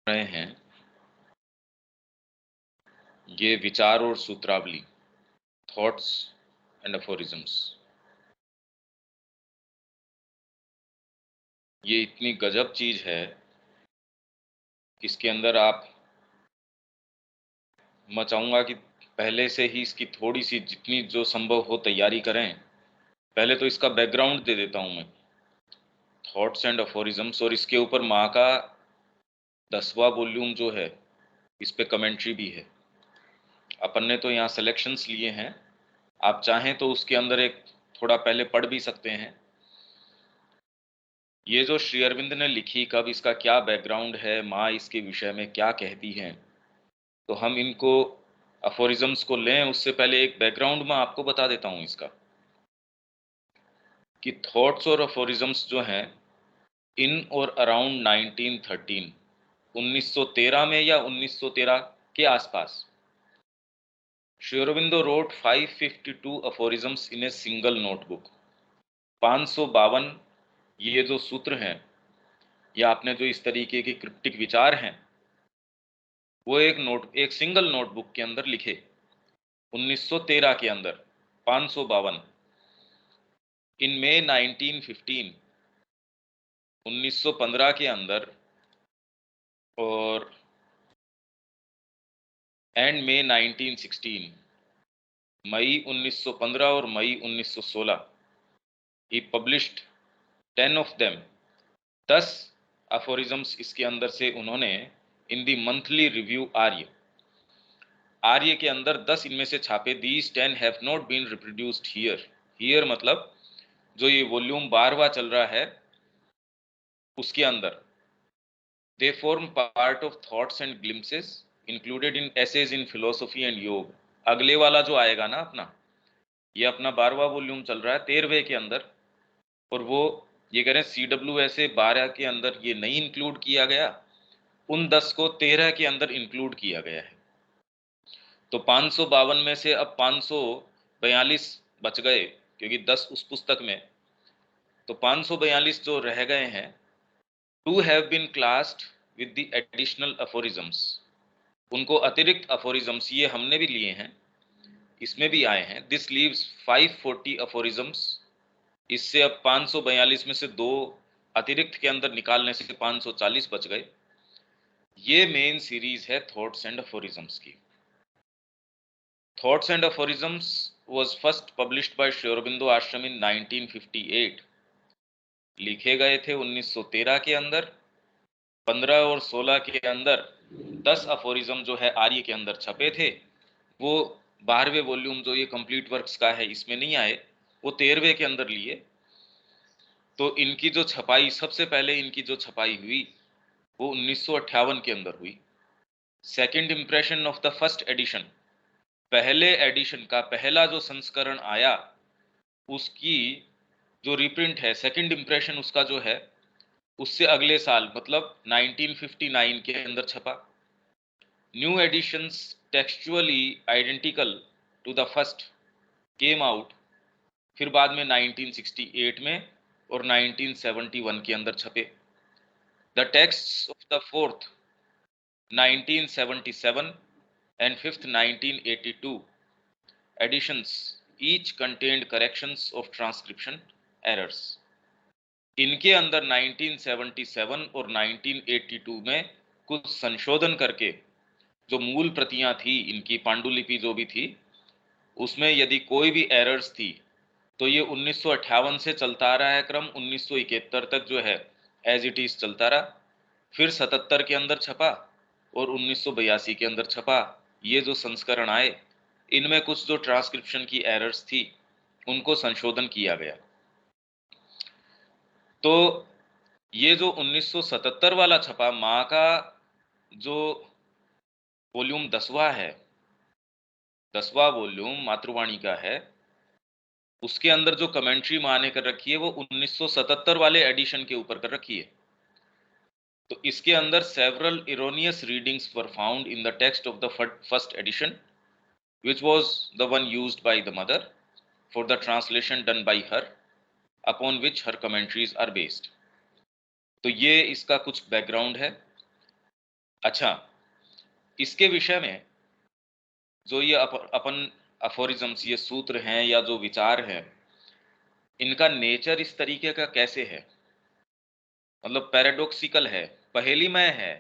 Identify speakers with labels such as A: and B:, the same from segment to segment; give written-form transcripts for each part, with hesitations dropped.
A: रहे हैं ये विचार और सूत्रावली, थॉट्स एंड अफोरिज्म्स। ये इतनी गजब चीज है, इसके अंदर मैं चाहूंगा कि पहले से ही इसकी थोड़ी सी जितनी जो संभव हो तैयारी करें। पहले तो इसका बैकग्राउंड दे देता हूं मैं, थॉट्स एंड अफोरिज्म्स, और इसके ऊपर माँ का 10वां वॉल्यूम जो है इस पे कमेंट्री भी है। अपन ने तो यहाँ सिलेक्शंस लिए हैं, आप चाहें तो उसके अंदर एक थोड़ा पहले पढ़ भी सकते हैं। ये जो श्री अरविंद ने लिखी कब, इसका क्या बैकग्राउंड है, माँ इसके विषय में क्या कहती हैं, तो हम इनको अफोरिज्म्स को लें उससे पहले एक बैकग्राउंड मैं आपको बता देता हूँ इसका, कि थॉट्स और अफोरिज्म्स जो हैं इन और अराउंड 1913, 1913 में या 1913 के आसपास, Sri Aurobindo wrote 552 aphorisms in a single notebook. 552 ये जो सूत्र हैं या आपने जो इस तरीके के क्रिप्टिक विचार हैं वो एक सिंगल नोटबुक के अंदर लिखे 1913 के अंदर, 552। इन मई 1915, 1915 के अंदर, और एंड मई 1916, मई 1915 और मई 1916, ही पब्लिश्ड 10 ऑफ देम, 10 अफोरिज्म्स इसके अंदर से उन्होंने इन दी मंथली रिव्यू आर्य, आर्य के अंदर 10 इनमें से छापे। These 10 have not been reproduced here. Here मतलब जो ये वॉल्यूम 12वां चल रहा है उसके अंदर, they form part of thoughts and glimpses included in essays in philosophy and Yoga. अगले वाला जो आएगा ना अपना, ये अपना 12वां वॉल्यूम चल रहा है 13वें के अंदर, और वो ये कह रहे हैं CWSA 12 के अंदर ये नहीं इंक्लूड किया गया, उन 10 को 13 के अंदर इंक्लूड किया गया है। तो 552 में से अब 542 बच गए, क्योंकि 10 उस पुस्तक में, तो 542 जो रह गए हैं, to have been classed with the additional aphorisms. उनको अतिरिक्त अफोरिज्म्स ये हमने भी लिए हैं, इसमें भी आए हैं। This leaves 540 अफोरिज्म्स। इससे अब 542 में से दो अतिरिक्त के अंदर निकालने से 540 बच गए। ये मेन सीरीज है थॉट्स एंड अफोरिज्म्स की। Thoughts and aphorisms was first published by Sri Aurobindo ashram in 1958। लिखे गए थे 1913 के अंदर, 15 और 16 के अंदर 10 अफोरिज्म जो है आर्य के अंदर छपे थे। वो 12वें वॉल्यूम जो ये कंप्लीट वर्क्स का है इसमें नहीं आए, वो 13वें के अंदर लिए। तो इनकी जो छपाई, सबसे पहले इनकी जो छपाई हुई वो 1958 के अंदर हुई। Second impression of the first edition, पहले एडिशन का पहला जो संस्करण आया उसकी जो रिप्रिंट है, सेकंड इंप्रेशन उसका जो है, उससे अगले साल मतलब 1959 के अंदर छपा। New editions textually identical to the first came out, फिर बाद में 1968 में और 1971 के अंदर छपे। The texts of the fourth 1977 and fifth 1982 editions each contained corrections of transcription errors। इनके अंदर 1977 और 1982 में कुछ संशोधन करके जो मूल प्रतियां थी इनकी, पांडुलिपि जो भी थी, उसमें यदि कोई भी एरर्स थी तो ये 1958 से चलता आ रहा है क्रम, 1971 तक जो है एज इट इज चलता रहा। फिर 77 के अंदर छपा और 1982 के अंदर छपा। ये जो संस्करण आए इनमें कुछ जो ट्रांसक्रिप्शन की एरर्स थी उनको संशोधन किया गया। तो ये जो 1977 वाला छपा, माँ का जो वॉल्यूम 10वां है, 10वां वॉल्यूम मातृवाणी का है, उसके अंदर जो कमेंट्री माँ ने कर रखी है वो 1977 वाले एडिशन के ऊपर कर रखी है। तो इसके अंदर several erroneous readings were found in the text of the first edition which was the one used by the mother for the translation done by her, upon which her commentaries are based। तो ये इसका कुछ background है। अच्छा, इसके विषय में जो ये अपन अफोरिज्म्स, ये सूत्र हैं या जो विचार हैं, इनका नेचर इस तरीके का कैसे है, मतलब पैराडॉक्सिकल है, पहेलीमय है,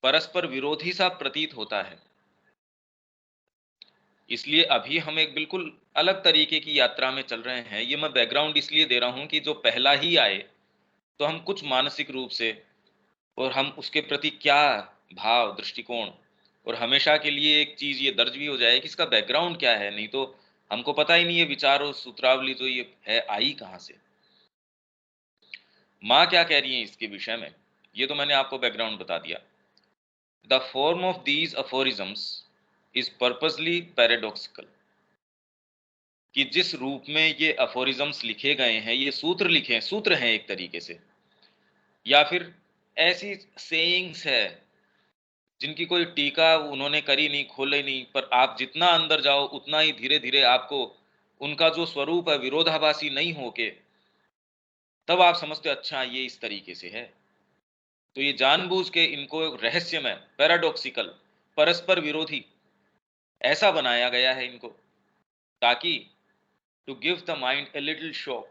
A: परस्पर विरोधी सा प्रतीत होता है। इसलिए अभी हम एक बिल्कुल अलग तरीके की यात्रा में चल रहे हैं। ये मैं बैकग्राउंड इसलिए दे रहा हूं कि जो पहला ही आए तो हम कुछ मानसिक रूप से और हम उसके प्रति क्या भाव, दृष्टिकोण, और हमेशा के लिए एक चीज ये दर्ज भी हो जाए कि इसका बैकग्राउंड क्या है। नहीं तो हमको पता ही नहीं है विचार और सूत्रावली जो ये है आई कहाँ से। माँ क्या कह रही है इसके विषय में, ये तो मैंने आपको बैकग्राउंड बता दिया। The form of these aphorisms is purposely paradoxical, कि जिस रूप में ये अफोरिज्म्स लिखे गए हैं, ये सूत्र लिखे हैं, सूत्र हैं एक तरीके से, या फिर ऐसी सेइंग्स है जिनकी कोई टीका उन्होंने करी नहीं, खोले नहीं, पर आप जितना अंदर जाओ उतना ही धीरे धीरे आपको उनका जो स्वरूप है विरोधाभासी नहीं होके तब आप समझते हो अच्छा ये इस तरीके से है। तो ये जानबूझ के इनको रहस्यमय, पैराडॉक्सिकल, परस्पर विरोधी ऐसा बनाया गया है इनको, ताकि to give the mind a little shock,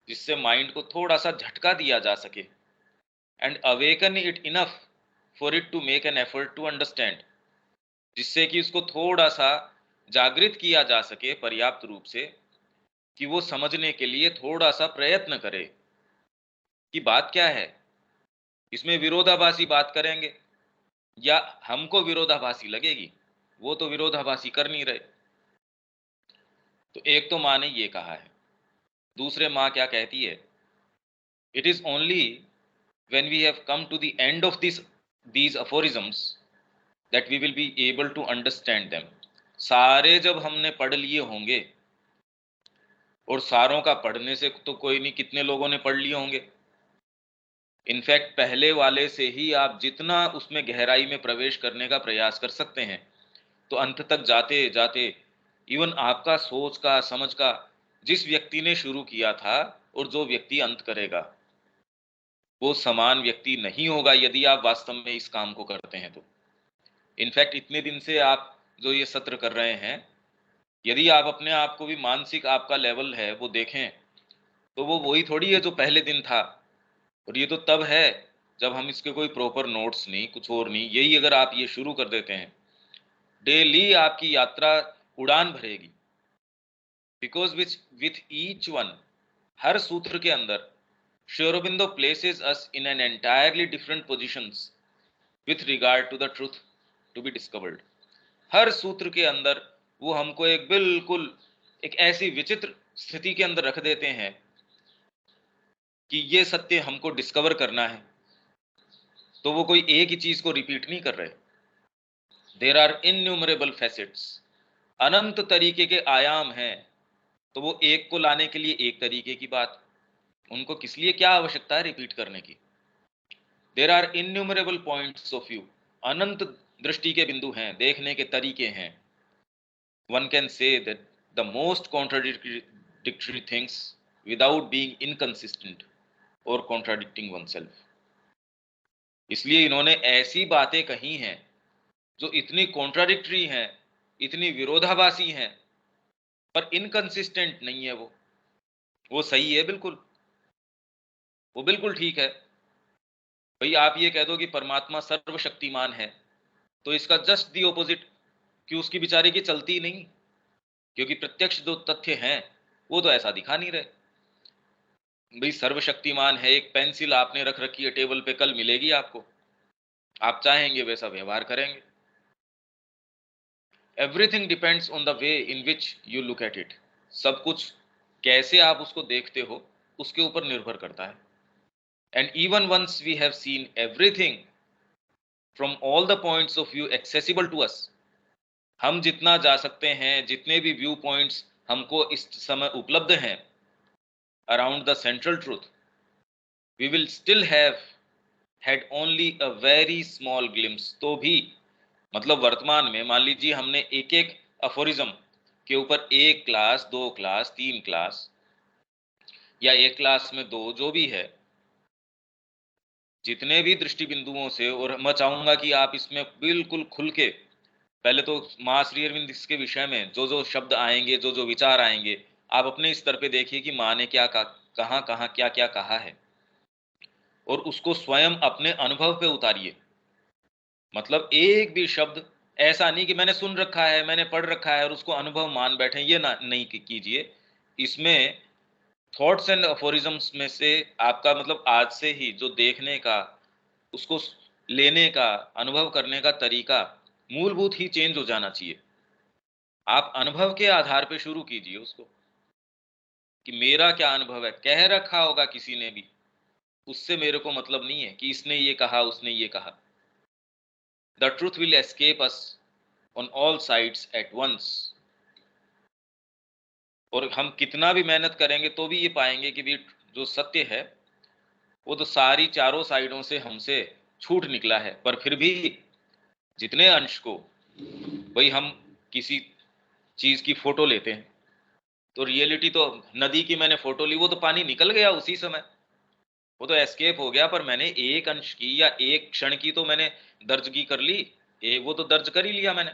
A: जिससे माइंड को थोड़ा सा झटका दिया जा सके, and awaken it enough for it to make an effort to understand, जिससे कि उसको थोड़ा सा जागृत किया जा सके पर्याप्त रूप से कि वो समझने के लिए थोड़ा सा प्रयत्न करे कि बात क्या है। इसमें विरोधाभासी बात करेंगे या हमको विरोधाभासी लगेगी, वो तो विरोधाभासी कर नहीं रहे। तो एक तो माँ ने ये कहा है, दूसरे माँ क्या कहती है, it is only when we have come to the end of these aphorisms that we will be able to understand them। सारे जब हमने पढ़ लिए होंगे, और सारों का पढ़ने से तो कोई नहीं, कितने लोगों ने पढ़ लिए होंगे, इनफैक्ट पहले वाले से ही आप जितना उसमें गहराई में प्रवेश करने का प्रयास कर सकते हैं, तो अंत तक जाते जाते इवन आपका सोच का, समझ का, जिस व्यक्ति ने शुरू किया था और जो व्यक्ति अंत करेगा, वो समान व्यक्ति नहीं होगा यदि आप वास्तव में इस काम को करते हैं तो। इनफैक्ट इतने दिन से आप जो ये सत्र कर रहे हैं, यदि आप अपने आप को भी मानसिक आपका लेवल है वो देखें, तो वो वही थोड़ी है जो पहले दिन था। और ये तो तब है जब हम इसके कोई प्रॉपर नोट्स नहीं, कुछ और नहीं, यही अगर आप ये शुरू कर देते हैं, डेली आपकी यात्रा उड़ान भरेगी। बिकॉज विथ ईच वन, हर सूत्र के अंदर Sri Aurobindo places us in an entirely different positions with regard to the truth to be discovered. हर सूत्र के अंदर वो हमको एक बिल्कुल एक ऐसी विचित्र स्थिति के अंदर रख देते हैं कि ये सत्य हमको डिस्कवर करना है। तो वो कोई एक ही चीज को रिपीट नहीं कर रहे। देर आर इन्यूमरेबल फैसेट्स, अनंत तरीके के आयाम हैं। तो वो एक को लाने के लिए एक तरीके की बात, उनको किस लिए क्या आवश्यकता है रिपीट करने की। There are innumerable points of view, अनंत दृष्टि के बिंदु हैं, देखने के तरीके हैं। One can say that the most contradictory things without being inconsistent or contradicting oneself। इसलिए इन्होंने ऐसी बातें कही हैं जो इतनी कॉन्ट्राडिक्टरी हैं, इतनी विरोधाभासी हैं, पर इनकंसिस्टेंट नहीं है। वो सही है, बिल्कुल, वो बिल्कुल ठीक है। भाई आप ये कह दो कि परमात्मा सर्वशक्तिमान है, तो इसका जस्ट दी ऑपोजिट कि उसकी बेचारे की चलती ही नहीं, क्योंकि प्रत्यक्ष जो तथ्य हैं वो तो ऐसा दिखा नहीं रहे। भाई सर्वशक्तिमान है, एक पेंसिल आपने रख रखी है टेबल पे, कल मिलेगी आपको, आप चाहेंगे वैसा व्यवहार करेंगे। Everything depends on the way in which you look at it. सब कुछ कैसे आप उसको देखते हो उसके ऊपर निर्भर करता है। And even once we have seen everything from all the points of view accessible to us, हम जितना जा सकते हैं, जितने भी व्यू पॉइंट्स हमको इस समय उपलब्ध हैं around the central truth, we will still have had only a very small glimpse। तो भी मतलब वर्तमान में मान लीजिए हमने एक एक अफोरिज्म के ऊपर एक क्लास, दो क्लास, तीन क्लास, या एक क्लास में दो, जो भी है, जितने भी दृष्टि बिंदुओं से, और मैं चाहूंगा कि आप इसमें बिल्कुल खुल के, पहले तो मां श्री अरविंद इसके विषय में जो जो शब्द आएंगे, जो जो विचार आएंगे, आप अपने स्तर पे देखिए कि माँ ने क्या कहाँ कहाँ क्या क्या कहा है, और उसको स्वयं अपने अनुभव पे उतारिए। मतलब एक भी शब्द ऐसा नहीं कि मैंने सुन रखा है, मैंने पढ़ रखा है और उसको अनुभव मान बैठे, ये ना नहीं कीजिए। इसमें थॉट्स एंड अफोरिज्म्स में से आपका मतलब आज से ही जो देखने का, उसको लेने का, अनुभव करने का तरीका मूलभूत ही चेंज हो जाना चाहिए। आप अनुभव के आधार पे शुरू कीजिए उसको, कि मेरा क्या अनुभव है, कह रखा होगा किसी ने भी, उससे मेरे को मतलब नहीं है कि इसने ये कहा, उसने ये कहा। The truth will escape us on all sides at once. और हम कितना भी मेहनत करेंगे तो भी ये पाएंगे कि भी जो सत्य है वो तो सारी चारों साइडों से हमसे छूट निकला है। पर फिर भी जितने अंश को, भाई हम किसी चीज की फोटो लेते हैं, तो रियलिटी तो, नदी की मैंने फोटो ली, वो तो पानी निकल गया उसी समय, वो तो एस्केप हो गया, पर मैंने एक अंश की या एक क्षण की तो मैंने दर्जगी कर ली, वो तो दर्ज कर ही लिया मैंने।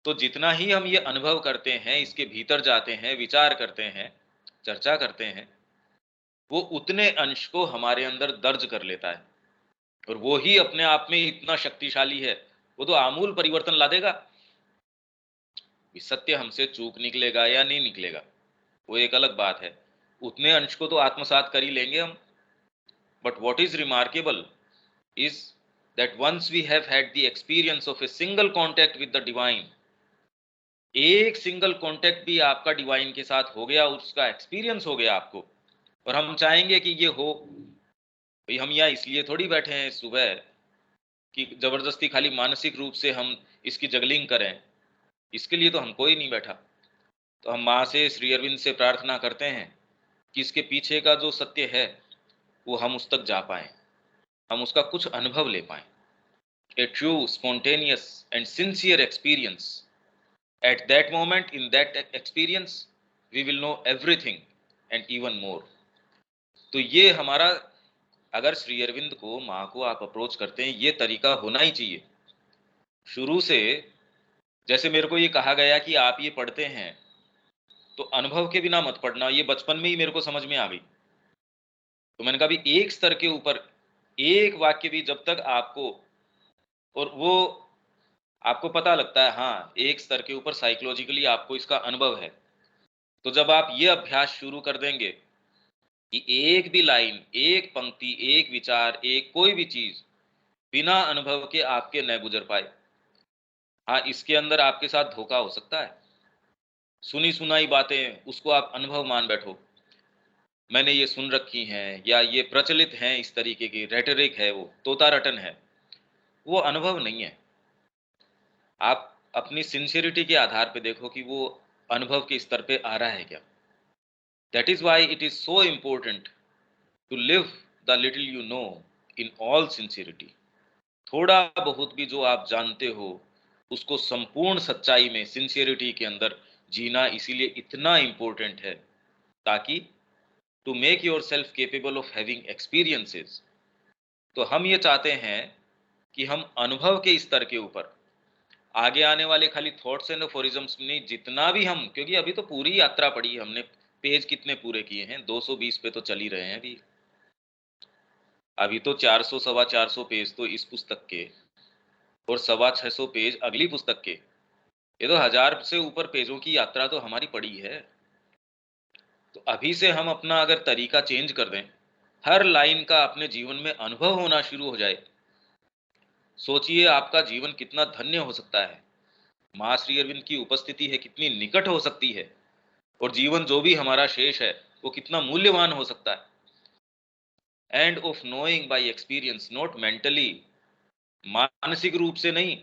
A: तो जितना ही हम ये अनुभव करते हैं, इसके भीतर जाते हैं, विचार करते हैं, चर्चा करते हैं, वो उतने अंश को हमारे अंदर दर्ज कर लेता है, और वो ही अपने आप में इतना शक्तिशाली है, वो तो आमूल परिवर्तन ला देगा। सत्य हमसे चूक निकलेगा या नहीं निकलेगा वो एक अलग बात है, उतने अंश को तो आत्मसात कर ही लेंगे हम। But what is remarkable is that once we have had the experience of a single contact with the divine, एक सिंगल कांटेक्ट भी आपका डिवाइन के साथ हो गया, उसका एक्सपीरियंस हो गया आपको, और हम चाहेंगे कि ये हो, भाई हम यहाँ इसलिए थोड़ी बैठे हैं सुबह कि जबरदस्ती खाली मानसिक रूप से हम इसकी जगलिंग करें, इसके लिए तो हम कोई नहीं बैठा। तो हम माँ से, श्री अरविंद से प्रार्थना करते हैं कि इसके पीछे का जो सत्य है वो हम उस तक जा पाए, हम उसका कुछ अनुभव ले पाए। A true, spontaneous and sincere experience. At that moment, in that experience, we will know everything and even more. तो ये हमारा, अगर श्री अरविंद को, माँ को आप अप्रोच करते हैं, ये तरीका होना ही चाहिए शुरू से। जैसे मेरे को ये कहा गया कि आप ये पढ़ते हैं तो अनुभव के बिना मत पढ़ना, ये बचपन में ही मेरे को समझ में आ गई। तो मैंने कहा भी एक स्तर के ऊपर एक वाक्य भी जब तक आपको, और वो आपको पता लगता है, हाँ एक स्तर के ऊपर साइकोलॉजिकली आपको इसका अनुभव है, तो जब आप ये अभ्यास शुरू कर देंगे कि एक भी लाइन, एक पंक्ति, एक विचार, एक कोई भी चीज बिना अनुभव के आपके न गुजर पाए। हाँ, इसके अंदर आपके साथ धोखा हो सकता है, सुनी सुनाई बातें उसको आप अनुभव मान बैठो, मैंने ये सुन रखी हैं, या ये प्रचलित हैं, इस तरीके की रेटरिक है, वो तोता रटन है, वो अनुभव नहीं है। आप अपनी सिंसियरिटी के आधार पे देखो कि वो अनुभव के स्तर पे आ रहा है क्या। That is why it is so important to live the little you know in all sincerity. थोड़ा बहुत भी जो आप जानते हो उसको संपूर्ण सच्चाई में, सिंसियरिटी के अंदर जीना इसीलिए इतना इम्पोर्टेंट है, ताकि to make yourself capable of having experiences. तो हम ये चाहते हैं कि हम अनुभव के स्तर के ऊपर आगे आने वाले खाली थॉट्स एंड अफोरिज्म्स नहीं, जितना भी हम, क्योंकि अभी तो पूरी यात्रा पड़ी है हमने, पेज कितने पूरे किए हैं, 220 पे तो चल ही रहे हैं अभी। अभी तो 400 सवा 400 पेज तो इस पुस्तक के, और सवा 600 पेज अगली पुस्तक के, ये तो 1000 से ऊपर पेजों की यात्रा तो हमारी पड़ी है। तो अभी से हम अपना अगर तरीका चेंज कर दें, हर लाइन का अपने जीवन में अनुभव होना शुरू हो जाए, सोचिए आपका जीवन कितना धन्य हो सकता है, माँ श्री अरविंद की उपस्थिति है कितनी निकट हो सकती है, और जीवन जो भी हमारा शेष है वो कितना मूल्यवान हो सकता है। End of knowing bye experience, not mentally, मानसिक रूप से नहीं,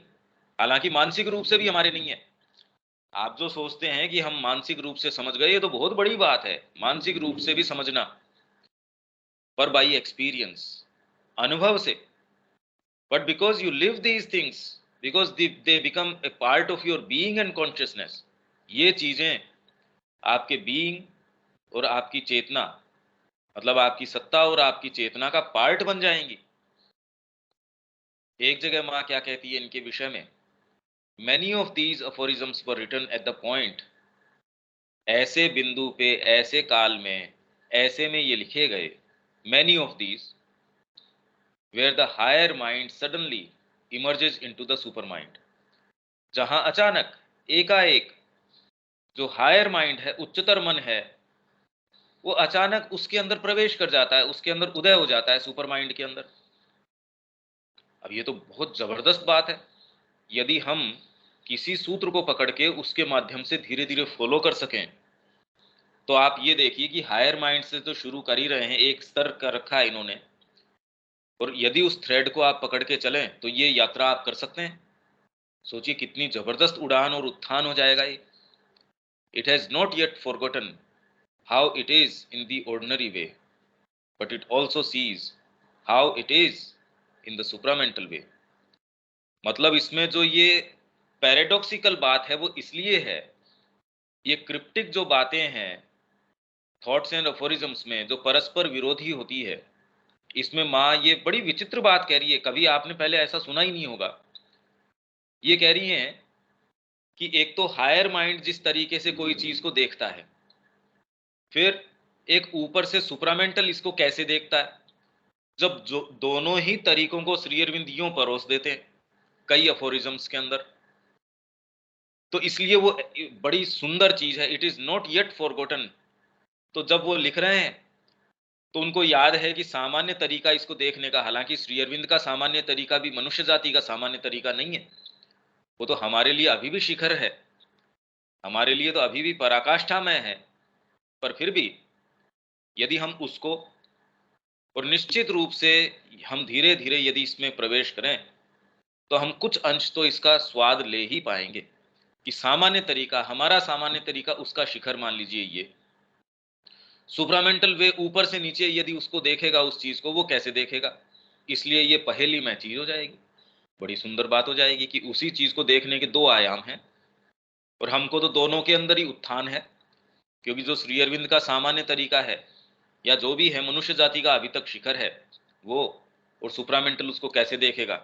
A: हालांकि मानसिक रूप से भी हमारे नहीं है। आप जो सोचते हैं कि हम मानसिक रूप से समझ गए, ये तो बहुत बड़ी बात है, मानसिक रूप से भी समझना, पर बाई एक्सपीरियंस, अनुभव से। But because you live these things, because they become a part of your being and consciousness, ये चीजें आपके बीइंग और आपकी चेतना, मतलब आपकी सत्ता और आपकी चेतना का पार्ट बन जाएंगी। एक जगह माँ क्या कहती है इनके विषय में, many of these aphorisms were written at the point, ऐसे बिंदु पे, ऐसे काल में, ऐसे में ये लिखे गए, many of these were the higher mind suddenly emerges into the supermind, जहां अचानक एकाएक जो हायर माइंड है, उच्चतर मन है, वो अचानक उसके अंदर प्रवेश कर जाता है, उसके अंदर उदय हो जाता है, सुपर माइंड के अंदर। अब ये तो बहुत जबरदस्त बात है। यदि हम किसी सूत्र को पकड़ के उसके माध्यम से धीरे धीरे फॉलो कर सकें, तो आप ये देखिए कि हायर माइंड से तो शुरू कर ही रहे हैं, एक स्तर का रखा है इन्होंने, और यदि उस थ्रेड को आप पकड़ के चलें तो ये यात्रा आप कर सकते हैं। सोचिए कितनी जबरदस्त उड़ान और उत्थान हो जाएगा ये। It has not yet forgotten how it is in the ordinary way, but it also sees how it is in the supramental way. मतलब इसमें जो ये पैराडॉक्सिकल बात है वो इसलिए है, ये क्रिप्टिक जो बातें हैं थॉट्स एंड अफोरिज्म्स में, जो परस्पर विरोधी होती है, इसमें माँ ये बड़ी विचित्र बात कह रही है, कभी आपने पहले ऐसा सुना ही नहीं होगा। ये कह रही हैं कि एक तो हायर माइंड जिस तरीके से कोई चीज को देखता है, फिर एक ऊपर से सुप्रामेंटल इसको कैसे देखता है, जब जो दोनों ही तरीकों को श्री अरविंद यूं परोस देते हैं कई अफोरिज्म्स के अंदर, तो इसलिए वो बड़ी सुंदर चीज है। It is not yet forgotten. तो जब वो लिख रहे हैं तो उनको याद है कि सामान्य तरीका इसको देखने का, हालांकि श्री अरविंद का सामान्य तरीका भी मनुष्य जाति का सामान्य तरीका नहीं है, वो तो हमारे लिए अभी भी शिखर है, हमारे लिए तो अभी भी पराकाष्ठा में है। पर फिर भी यदि हम उसको, और निश्चित रूप से हम धीरे धीरे यदि इसमें प्रवेश करें, तो हम कुछ अंश तो इसका स्वाद ले ही पाएंगे कि सामान्य तरीका, हमारा सामान्य तरीका, उसका शिखर मान लीजिए ये सुप्रामेंटल वे, ऊपर से नीचे यदि उसको देखेगा उस चीज को, वो कैसे देखेगा। इसलिए ये पहेली में चीज हो जाएगी, बड़ी सुंदर बात हो जाएगी कि उसी चीज को देखने के दो आयाम हैं, और हमको तो दोनों के अंदर ही उत्थान है। क्योंकि जो श्री अरविंद का सामान्य तरीका है, या जो भी है मनुष्य जाति का अभी तक शिखर है वो, और सुप्रामेंटल उसको कैसे देखेगा,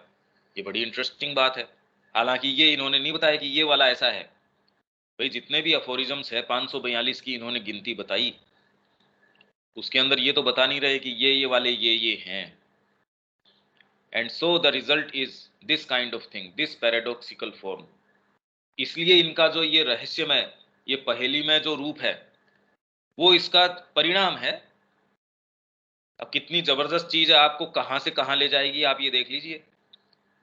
A: ये बड़ी इंटरेस्टिंग बात है। हालांकि ये इन्होंने नहीं बताया कि ये वाला ऐसा है। भाई जितने भी अफोरिज्म्स है 542 की इन्होंने गिनती बताई, उसके अंदर ये तो बता नहीं रहे कि ये वाले ये हैं। And so the result is this kind of thing, this paradoxical form. इसलिए इनका जो ये रहस्यमय, ये पहेली में जो रूप है, वो इसका परिणाम है। अब कितनी जबरदस्त चीज है, आपको कहां से कहां ले जाएगी आप ये देख लीजिए।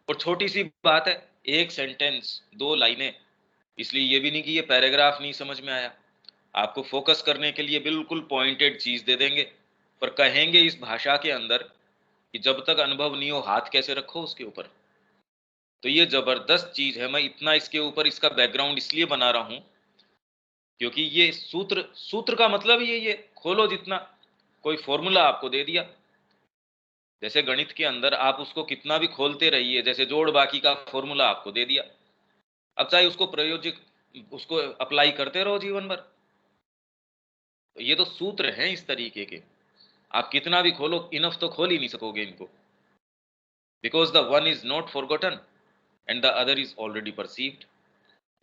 A: और छोटी सी बात है, एक सेंटेंस, दो लाइनें, इसलिए ये भी नहीं कि ये पैराग्राफ नहीं समझ में आया, आपको फोकस करने के लिए बिल्कुल पॉइंटेड चीज दे देंगे, पर कहेंगे इस भाषा के अंदर कि जब तक अनुभव नहीं हो हाथ कैसे रखो उसके ऊपर। तो ये जबरदस्त चीज है। मैं इतना इसके ऊपर इसका बैकग्राउंड इसलिए बना रहा हूं क्योंकि ये सूत्र, सूत्र का मतलब ये खोलो जितना, कोई फॉर्मूला आपको दे दिया, जैसे गणित के अंदर आप उसको कितना भी खोलते रहिए, जैसे जोड़ बाकी का फॉर्मूला आपको दे दिया, अब चाहे उसको प्रयोजिक, उसको अप्लाई करते रहो जीवन भर। तो ये तो सूत्र हैं इस तरीके के, आप कितना भी खोलो इनफ तो खोल ही नहीं सकोगे इनको, because the one is not forgotten and the other is already perceived.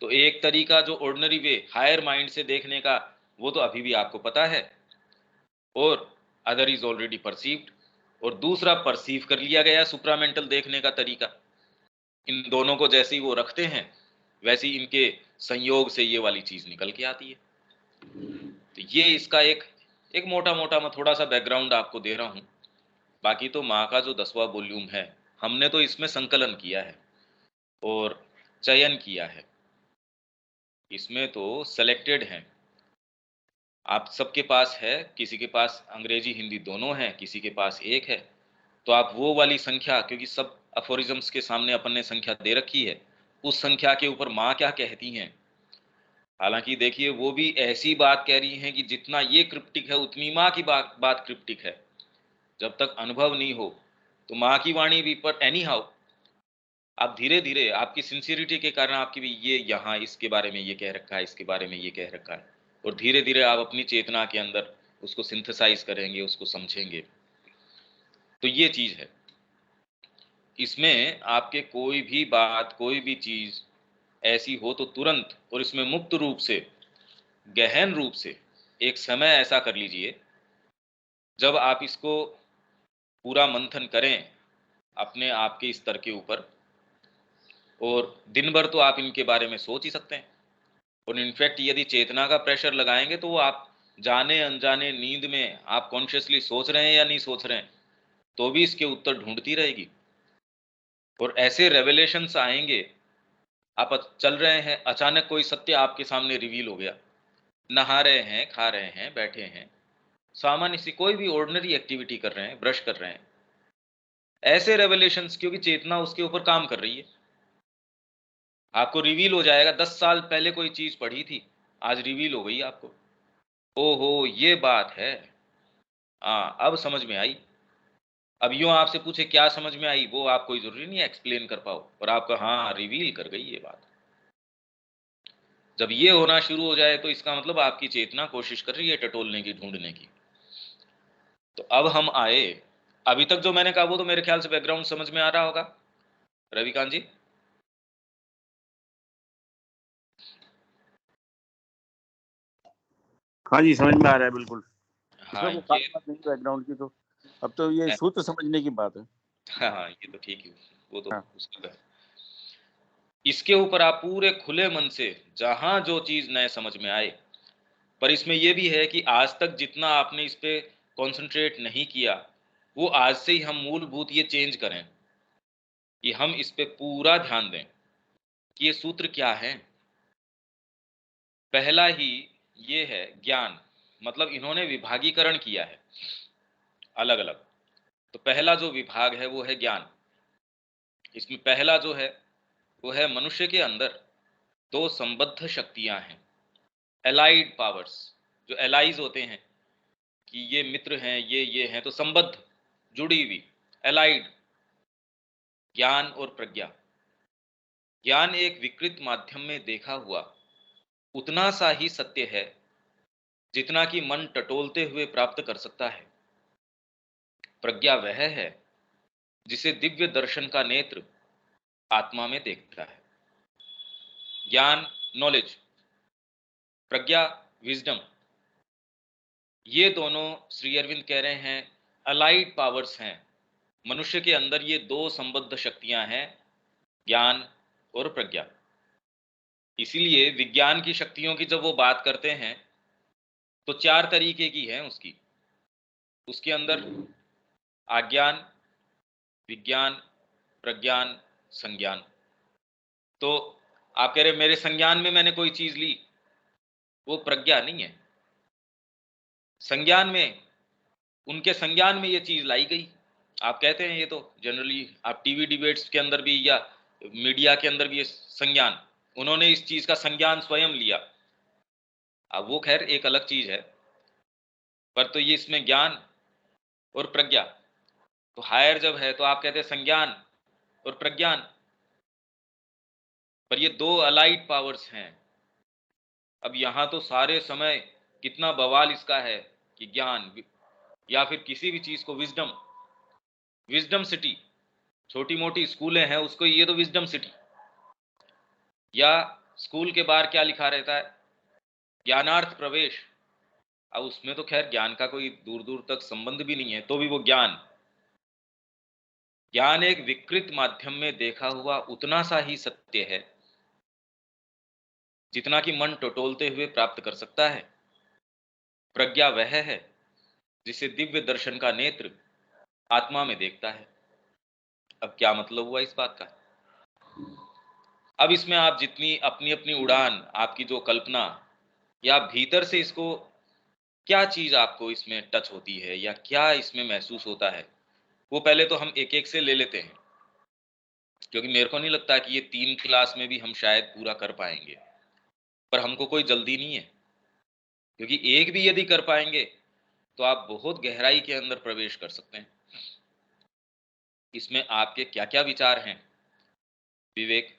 A: तो एक तरीका जो ऑर्डिनरी वे हायर माइंड से देखने का, वो तो अभी भी आपको पता है, और अदर इज ऑलरेडी परसीव्ड, और दूसरा परसीव कर लिया गया सुप्रामेंटल देखने का तरीका। इन दोनों को जैसे ही वो रखते हैं वैसे ही इनके संयोग से ये वाली चीज निकल के आती है। तो ये इसका एक एक मोटा मोटा मैं थोड़ा सा बैकग्राउंड आपको दे रहा हूं। बाकी तो माँ का जो 10वां वॉल्यूम है, हमने तो इसमें संकलन किया है और चयन किया है, इसमें तो सेलेक्टेड हैं। आप सबके पास है, किसी के पास अंग्रेजी हिंदी दोनों है, किसी के पास एक है, तो आप वो वाली संख्या, क्योंकि सब अफोरिज्म्स के सामने अपन ने संख्या दे रखी है, उस संख्या के ऊपर माँ क्या कहती हैं। हालांकि देखिए वो भी ऐसी बात कह रही हैं कि जितना ये क्रिप्टिक है उतनी माँ की बात क्रिप्टिक है। जब तक अनुभव नहीं हो तो माँ की वाणी भी, पर एनी हाउ आप धीरे धीरे आपकी सिंसियरिटी के कारण, आपकी भी ये यहाँ इसके बारे में ये कह रखा है, इसके बारे में ये कह रखा है, और धीरे धीरे आप अपनी चेतना के अंदर उसको सिंथेसाइज करेंगे, उसको समझेंगे। तो ये चीज है। इसमें आपके कोई भी बात, कोई भी चीज ऐसी हो तो तुरंत और इसमें मुक्त रूप से, गहन रूप से एक समय ऐसा कर लीजिए जब आप इसको पूरा मंथन करें अपने आप के स्तर के ऊपर, और दिन भर तो आप इनके बारे में सोच ही सकते हैं। और इनफैक्ट यदि चेतना का प्रेशर लगाएंगे तो वो आप जाने अनजाने नींद में आप कॉन्शियसली सोच रहे हैं या नहीं सोच रहे हैं, तो भी इसके उत्तर ढूंढती रहेगी। और ऐसे रेवलेशंस आएंगे, आप चल रहे हैं, अचानक कोई सत्य आपके सामने रिवील हो गया, नहा रहे हैं, खा रहे हैं, बैठे हैं, सामान्य सी कोई भी ऑर्डिनरी एक्टिविटी कर रहे हैं, ब्रश कर रहे हैं, ऐसे रेवलेशंस, क्योंकि चेतना उसके ऊपर काम कर रही है, आपको रिवील हो जाएगा। 10 साल पहले कोई चीज पढ़ी थी, आज रिवील हो गई आपको। ओहो, ये बात है, हाँ अब समझ में आई। अब यूं आपसे पूछे क्या समझ में आई, वो आप कोई जरूरी नहीं है एक्सप्लेन कर पाओ, और आपका हाँ रिवील कर गई ये बात। जब ये होना शुरू हो जाए तो इसका मतलब आपकी चेतना कोशिश कर रही है टटोलने की, ढूंढने की। तो अब हम आए, अभी तक जो मैंने कहा वो तो मेरे ख्याल से बैकग्राउंड समझ में आ रहा होगा, रविकांत जी।
B: हाँ जी, समझ में आ रहा है बिल्कुल।
A: हाँ
B: इसमें कोई खास
A: ये,
B: बात नहीं बैकग्राउंड की, तो अब तो ये सूत्र समझने की बात है।
A: हाँ हाँ ये तो ठीक है, वो तो
B: हाँ
A: उसकी बात। इसके ऊपर आप पूरे खुले मन से जहां जो चीज नए समझ में आए, पर इसमें यह भी है कि आज तक जितना आपने इस पे कंसंट्रेट नहीं किया, वो आज से ही हम मूलभूत ये चेंज करें कि हम इस पे पूरा ध्यान दें कि ये सूत्र क्या है। पहला ही ये है ज्ञान, मतलब इन्होंने विभागीकरण किया है अलग अलग। तो पहला जो विभाग है वो है ज्ञान। इसमें पहला जो है वो है मनुष्य के अंदर दो संबद्ध शक्तियां हैं, एलाइड पावर्स। जो एलाइज होते हैं कि ये मित्र हैं, ये हैं, तो संबद्ध, जुड़ी हुई, एलाइड, ज्ञान और प्रज्ञा। ज्ञान एक विकृत माध्यम में देखा हुआ उतना सा ही सत्य है जितना कि मन टटोलते हुए प्राप्त कर सकता है। प्रज्ञा वह है जिसे दिव्य दर्शन का नेत्र आत्मा में देखता है। ज्ञान, नॉलेज, प्रज्ञा, विजडम, ये दोनों श्री अरविंद कह रहे हैं अलाइड पावर्स हैं। मनुष्य के अंदर ये दो संबद्ध शक्तियां हैं, ज्ञान और प्रज्ञा। इसीलिए विज्ञान की शक्तियों की जब वो बात करते हैं तो चार तरीके की है उसकी, उसके अंदर आज्ञान, विज्ञान, प्रज्ञान, संज्ञान। तो आप कह रहे मेरे संज्ञान में मैंने कोई चीज ली, वो प्रज्ञा नहीं है। संज्ञान में, उनके संज्ञान में ये चीज लाई गई। आप कहते हैं, ये तो जनरली आप टीवी डिबेट्स के अंदर भी या मीडिया के अंदर भी ये संज्ञान, उन्होंने इस चीज का संज्ञान स्वयं लिया। अब वो खैर एक अलग चीज है, पर तो ये इसमें ज्ञान और प्रज्ञा, तो हायर जब है तो आप कहते हैं संज्ञान और प्रज्ञान, पर ये दो अलाइड पावर्स हैं। अब यहां तो सारे समय कितना बवाल इसका है कि ज्ञान या फिर किसी भी चीज को विजडम, विजडम सिटी, छोटी मोटी स्कूलें हैं उसको ये तो विजडम सिटी, या स्कूल के बाहर क्या लिखा रहता है, ज्ञानार्थ प्रवेश। अब उसमें तो खैर ज्ञान का कोई दूर दूर तक संबंध भी नहीं है, तो भी वो ज्ञान, ज्ञान एक विकृत माध्यम में देखा हुआ उतना सा ही सत्य है जितना कि मन टटोलते हुए प्राप्त कर सकता है। प्रज्ञा वह है जिसे दिव्य दर्शन का नेत्र आत्मा में देखता है। अब क्या मतलब हुआ इस बात का? अब इसमें आप जितनी अपनी अपनी उड़ान, आपकी जो कल्पना, या भीतर से इसको क्या चीज आपको इसमें टच होती है या क्या इसमें महसूस होता है, वो पहले तो हम एक एक से ले लेते हैं, क्योंकि मेरे को नहीं लगता कि ये 3 क्लास में भी हम शायद पूरा कर पाएंगे। पर हमको कोई जल्दी नहीं है, क्योंकि एक भी यदि कर पाएंगे तो आप बहुत गहराई के अंदर प्रवेश कर सकते हैं। इसमें आपके क्या क्या विचार हैं विवेक?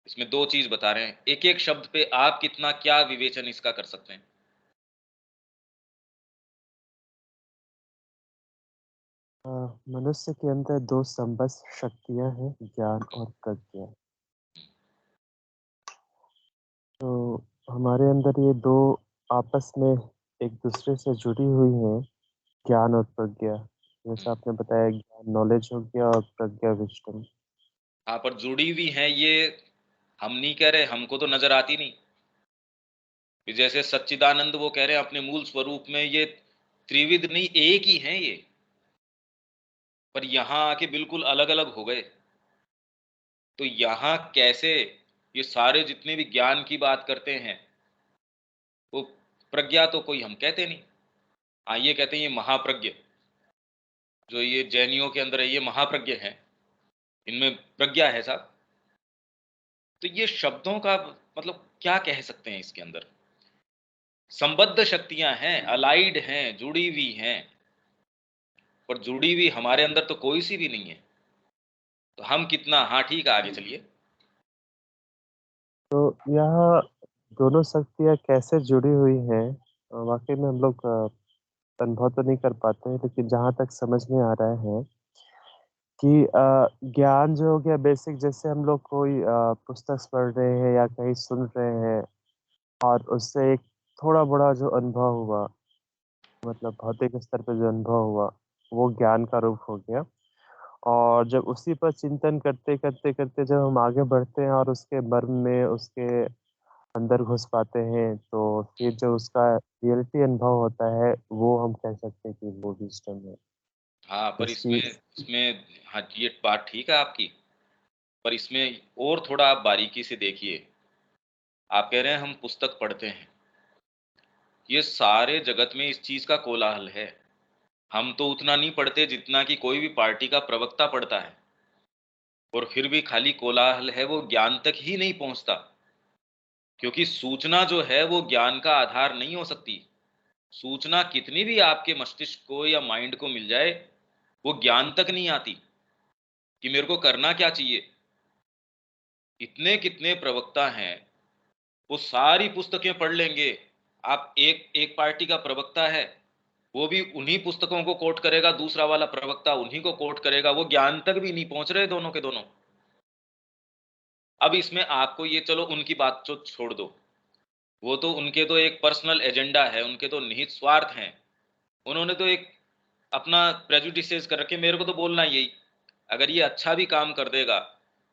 A: इसमें दो चीज बता रहे हैं, एक एक शब्द पे आप कितना क्या विवेचन इसका कर सकते हैं।
C: मनुष्य के अंदर दो संबद्ध शक्तियां हैं, ज्ञान और प्रज्ञा। तो हमारे अंदर ये दो आपस में एक दूसरे से जुड़ी हुई हैं, ज्ञान और प्रज्ञा। जैसा आपने बताया, ज्ञान नॉलेज हो गया और प्रज्ञा विजडम।
A: हाँ, पर जुड़ी हुई हैं ये हम नहीं कह रहे, हमको तो नजर आती नहीं। कि जैसे सच्चिदानंद वो कह रहे हैं अपने मूल स्वरूप में ये त्रिविध नहीं, एक ही हैं ये, पर यहां आके बिल्कुल अलग अलग हो गए। तो यहां कैसे ये सारे जितने भी ज्ञान की बात करते हैं, वो प्रज्ञा तो कोई हम कहते नहीं। हाँ, ये कहते हैं ये महाप्रज्ञ, जो ये जैनियों के अंदर है ये महाप्रज्ञ है, इनमें प्रज्ञा है साहब। तो ये शब्दों का मतलब क्या कह सकते हैं इसके अंदर? संबद्ध शक्तियां हैं, अलाइड हैं, जुड़ी हुई हैं, पर जुड़ी हुई हमारे अंदर तो कोई सी भी नहीं है। तो हम कितना, हाँ ठीक है, आगे चलिए।
C: तो यह दोनों शक्तियाँ कैसे जुड़ी हुई हैं, वाकई में हम लोग अनुभव तो नहीं कर पाते हैं, लेकिन जहाँ तक समझ में आ रहा है कि ज्ञान जो हो गया बेसिक, जैसे हम लोग कोई पुस्तक पढ़ रहे हैं या कहीं सुन रहे हैं और उससे एक थोड़ा बड़ा जो अनुभव हुआ, मतलब भौतिक स्तर पे जो अनुभव हुआ, वो ज्ञान का रूप हो गया। और जब उसी पर चिंतन करते करते करते जब हम आगे बढ़ते हैं और उसके मर्म में, उसके अंदर घुस पाते हैं, तो फिर जो उसका रियलिटी अनुभव होता है, वो हम कह सकते हैं कि वो विज़डम है।
A: हाँ, पर इसमें
C: इसकी
A: इसमें हाँ, ये बात ठीक है आपकी, पर इसमें और थोड़ा आप बारीकी से देखिए। आप कह रहे हैं हम पुस्तक पढ़ते हैं, ये सारे जगत में इस चीज का कोलाहल है। हम तो उतना नहीं पढ़ते जितना कि कोई भी पार्टी का प्रवक्ता पढ़ता है, और फिर भी खाली कोलाहल है, वो ज्ञान तक ही नहीं पहुंचता। क्योंकि सूचना जो है वो ज्ञान का आधार नहीं हो सकती। सूचना कितनी भी आपके मस्तिष्क को या माइंड को मिल जाए, वो ज्ञान तक नहीं आती कि मेरे को करना क्या चाहिए। इतने कितने प्रवक्ता हैं, वो सारी पुस्तकें पढ़ लेंगे। आप एक एक पार्टी का प्रवक्ता है, वो भी उन्हीं पुस्तकों को कोट करेगा, दूसरा वाला प्रवक्ता उन्हीं को कोट करेगा, वो ज्ञान तक भी नहीं पहुंच रहे दोनों के दोनों। अब इसमें आपको ये, चलो उनकी बात तो छोड़ दो, वो तो उनके तो एक पर्सनल एजेंडा है, उनके तो निहित स्वार्थ हैं। उन्होंने तो एक अपना प्रेजुडिसेस कर रखे, मेरे को तो बोलना ही यही। अगर ये अच्छा भी काम कर देगा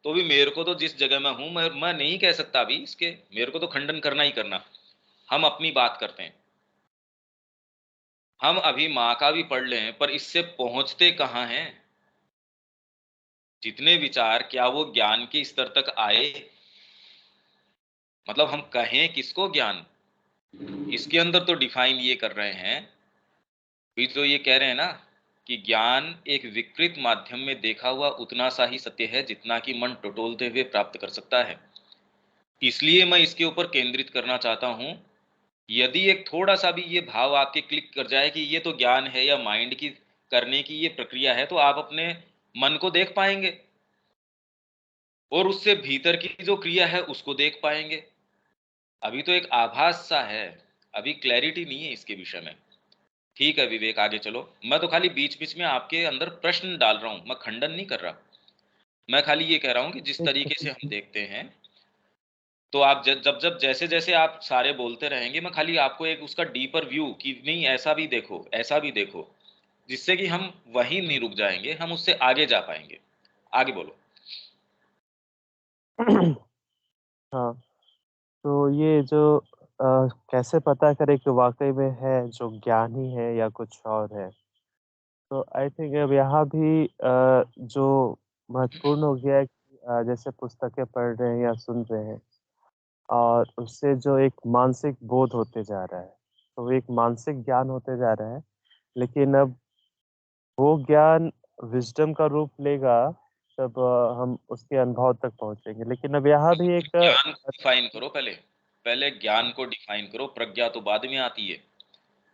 A: तो भी मेरे को तो जिस जगह में हूं, मैं नहीं कह सकता अभी इसके, मेरे को तो खंडन करना ही करना। हम अपनी बात करते हैं, हम अभी माँ का भी पढ़ लें, पर इससे पहुंचते कहाँ हैं? जितने विचार, क्या वो ज्ञान के स्तर तक आए? मतलब हम कहें किसको ज्ञान? इसके अंदर तो डिफाइन ये कर रहे हैं, भी तो ये कह रहे हैं ना कि ज्ञान एक विकृत माध्यम में देखा हुआ उतना सा ही सत्य है जितना कि मन टटोलते हुए प्राप्त कर सकता है। इसलिए मैं इसके ऊपर केंद्रित करना चाहता हूं। यदि एक थोड़ा सा भी ये भाव आपके क्लिक कर जाए कि ये तो ज्ञान है या माइंड की करने की ये प्रक्रिया है, तो आप अपने मन को देख पाएंगे और उससे भीतर की जो क्रिया है उसको देख पाएंगे। अभी तो एक आभास सा है, अभी क्लैरिटी नहीं है इसके विषय में। ठीक है विवेक, आगे चलो। मैं तो खाली बीच बीच में आपके अंदर प्रश्न डाल रहा हूं, मैं खंडन नहीं कर रहा। मैं खाली ये कह रहा हूं कि जिस तरीके से हम देखते हैं, तो आप जब जब जैसे जैसे आप सारे बोलते रहेंगे, मैं खाली आपको एक उसका डीपर व्यू कि नहीं ऐसा भी देखो, ऐसा भी देखो, जिससे कि हम वहीं नहीं रुक जाएंगे, हम उससे आगे जा पाएंगे। आगे बोलो।
C: हाँ, तो ये जो कैसे पता करें कि वाक़ई में है जो ज्ञान ही है या कुछ और है? तो आई थिंक अब यहाँ भी जो महत्वपूर्ण हो गया है कि जैसे पुस्तकें पढ़ रहे हैं या सुन रहे हैं और उससे जो एक मानसिक बोध होते जा रहा है, तो वो एक मानसिक ज्ञान होते जा रहा है। लेकिन अब वो ज्ञान विज़डम का रूप लेगा, तब हम उसके अनुभव तक पहुँचेंगे। लेकिन अब यहाँ भी एक
A: ज्ञान को डिफाइन करो पहले, पहले ज्ञान को डिफाइन करो, प्रज्ञा तो बाद में आती है।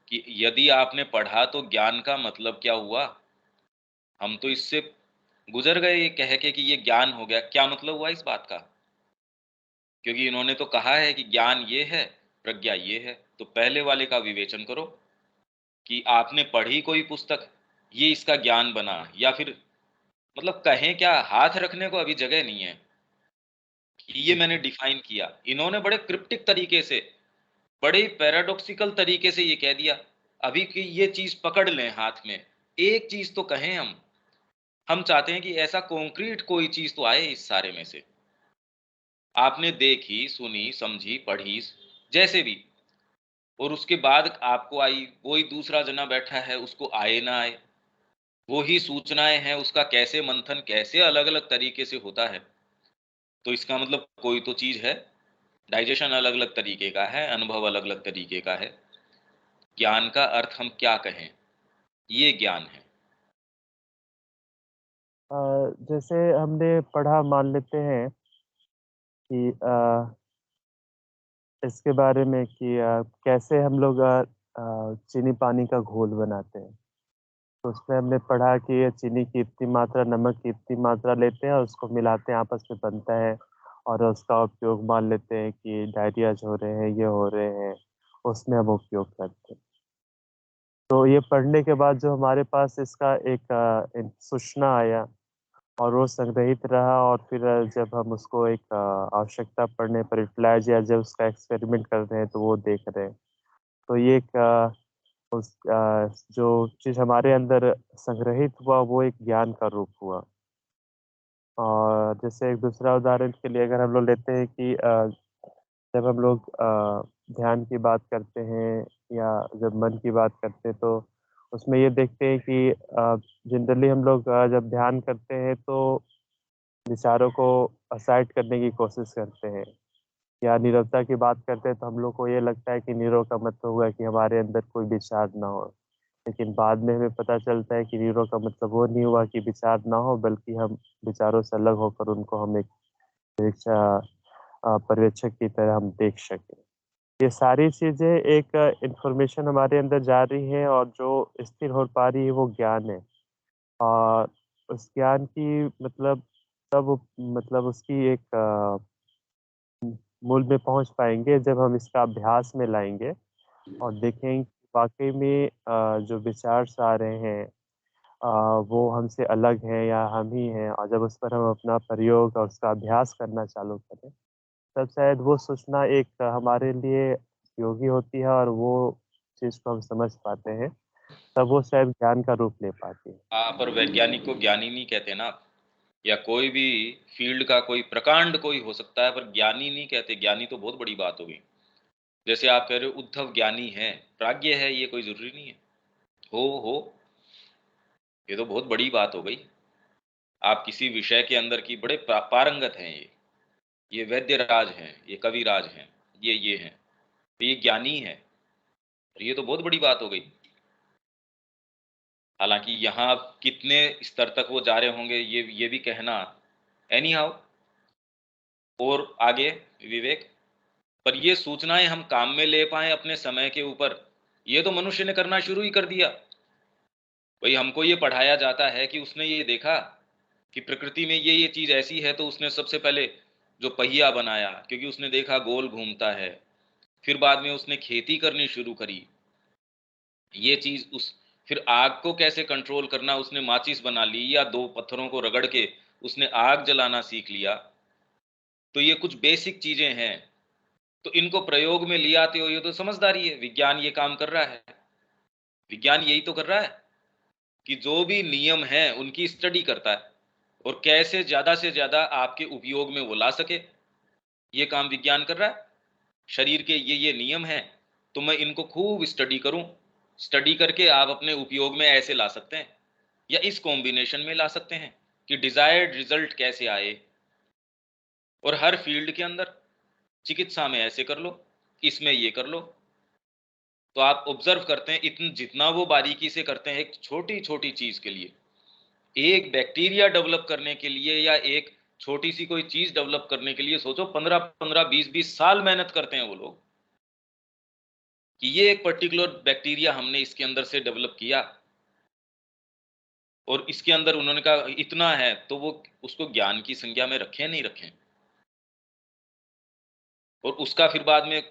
A: कि यदि आपने पढ़ा तो ज्ञान का मतलब क्या हुआ? हम तो इससे गुजर गए ये कह के कि ये ज्ञान हो गया, क्या मतलब हुआ इस बात का? क्योंकि इन्होंने तो कहा है कि ज्ञान ये है, प्रज्ञा ये है। तो पहले वाले का विवेचन करो कि आपने पढ़ी कोई पुस्तक, ये इसका ज्ञान बना, या फिर मतलब कहें क्या, हाथ रखने को अभी जगह नहीं है। ये मैंने डिफाइन किया, इन्होंने बड़े क्रिप्टिक तरीके से, बड़े पैराडॉक्सिकल तरीके से ये कह दिया। अभी कि ये चीज पकड़ लें हाथ में, एक चीज तो कहें हम चाहते हैं कि ऐसा कॉन्क्रीट कोई चीज तो आए इस सारे में से। आपने देखी, सुनी, समझी, पढ़ी, जैसे भी, और उसके बाद आपको आई, वही दूसरा जना बैठा है, उसको आए ना आए, वो ही सूचनाएं हैं, उसका कैसे मंथन, कैसे अलग अलग तरीके से होता है। तो इसका मतलब कोई तो चीज है। डाइजेशन अलग अलग तरीके का है, अनुभव अलग अलग तरीके का है। ज्ञान का अर्थ हम क्या कहें, ये ज्ञान है।
C: जैसे हमने पढ़ा, मान लेते हैं कि इसके बारे में कि कैसे हम लोग चीनी पानी का घोल बनाते हैं। तो उसमें हमने पढ़ा कि ये चीनी की इतनी मात्रा, नमक की इतनी मात्रा लेते हैं और उसको मिलाते हैं, आपस में बनता है, और उसका उपयोग मान लेते हैं कि डायरियाज हो रहे हैं, ये हो रहे हैं, उसमें हम उपयोग करते हैं। तो ये पढ़ने के बाद जो हमारे पास इसका एक सूचना आया और वो संग्रहित रहा, और फिर जब हम उसको एक आवश्यकता पड़ने पर यूटिलाइज, या जब उसका एक्सपेरिमेंट कर रहे हैं तो वो देख रहे हैं। तो ये एक जो चीज़ हमारे अंदर संग्रहित हुआ वो एक ज्ञान का रूप हुआ। और जैसे एक दूसरा उदाहरण के लिए अगर हम लोग लेते हैं कि जब हम लोग ध्यान की बात करते हैं या जब मन की बात करते हैं, तो उसमें ये देखते हैं कि जनरली हम लोग जब ध्यान करते हैं तो विचारों को असाइड करने की कोशिश करते हैं, या नीरवता की बात करते हैं तो हम लोग को ये लगता है कि नीरव का मतलब हुआ कि हमारे अंदर कोई विचार ना हो। लेकिन बाद में हमें पता चलता है कि नीरो का मतलब वो नहीं हुआ कि विचार ना हो, बल्कि हम विचारों से अलग होकर उनको हम एक पर्यवेक्षक की तरह हम देख सकें। ये सारी चीज़ें एक इन्फॉर्मेशन हमारे अंदर जा रही है, और जो स्थिर हो पा रही है वो ज्ञान है। और उस ज्ञान की मतलब तब मतलब उसकी एक मूल में पहुँच पाएँगे जब हम इसका अभ्यास में लाएँगे और देखें कि वाक़ई में जो विचार्स आ रहे हैं अ, वो हमसे अलग हैं या हम ही हैं, और जब उस पर हम अपना प्रयोग और उसका अभ्यास करना चालू करें, तब शायद वो सूचना एक हमारे लिए उपयोगी होती है, और वो चीज़ को हम समझ पाते हैं, तब वो शायद ज्ञान का रूप ले पाती है।
A: पर वैज्ञानिक को ज्ञानी नहीं कहते ना आप, या कोई भी फील्ड का कोई प्रकांड कोई हो सकता है, पर ज्ञानी नहीं कहते। ज्ञानी तो बहुत बड़ी बात हो गई। जैसे आप कह रहे हो उद्धव ज्ञानी है, प्राज्ञ है, ये कोई जरूरी नहीं है। हो, ये तो बहुत बड़ी बात हो गई। आप किसी विषय के अंदर की बड़े पारंगत हैं, ये वैद्य राज हैं, ये कवि राज हैं, ये हैं, तो ये ज्ञानी है। और ये तो बहुत बड़ी बात हो गई। हालांकि यहाँ कितने स्तर तक वो जा रहे होंगे, ये भी कहना, एनी हाउ। और आगे विवेक, पर ये सूचनाएं हम काम में ले पाए अपने समय के ऊपर, ये तो मनुष्य ने करना शुरू ही कर दिया। भाई हमको ये पढ़ाया जाता है कि उसने ये देखा कि प्रकृति में ये चीज ऐसी है, तो उसने सबसे पहले जो पहिया बनाया, क्योंकि उसने देखा गोल घूमता है। फिर बाद में उसने खेती करनी शुरू करी, ये चीज उस, फिर आग को कैसे कंट्रोल करना, उसने माचिस बना ली, या दो पत्थरों को रगड़ के उसने आग जलाना सीख लिया। तो ये कुछ बेसिक चीजें हैं, तो इनको प्रयोग में ले आते हो, ये तो समझदारी है। विज्ञान ये काम कर रहा है, विज्ञान यही तो कर रहा है कि जो भी नियम है उनकी स्टडी करता है, और कैसे ज्यादा से ज्यादा आपके उपयोग में वो ला सके, ये काम विज्ञान कर रहा है। शरीर के ये नियम हैं, तो मैं इनको खूब स्टडी करूं, स्टडी करके आप अपने उपयोग में ऐसे ला सकते हैं, या इस कॉम्बिनेशन में ला सकते हैं कि डिजायर्ड रिजल्ट कैसे आए। और हर फील्ड के अंदर, चिकित्सा में ऐसे कर लो, इसमें ये कर लो। तो आप ऑब्जर्व करते हैं, इतन जितना वो बारीकी से करते हैं एक छोटी छोटी चीज के लिए, एक बैक्टीरिया डेवलप करने के लिए, या एक छोटी सी कोई चीज डेवलप करने के लिए, सोचो 15-15, 20-20 साल मेहनत करते हैं वो लोग, कि ये एक पर्टिकुलर बैक्टीरिया हमने इसके अंदर से डेवलप किया, और इसके अंदर उन्होंने कहा इतना है, तो वो उसको ज्ञान की संज्ञा में रखें नहीं रखें। और उसका फिर बाद में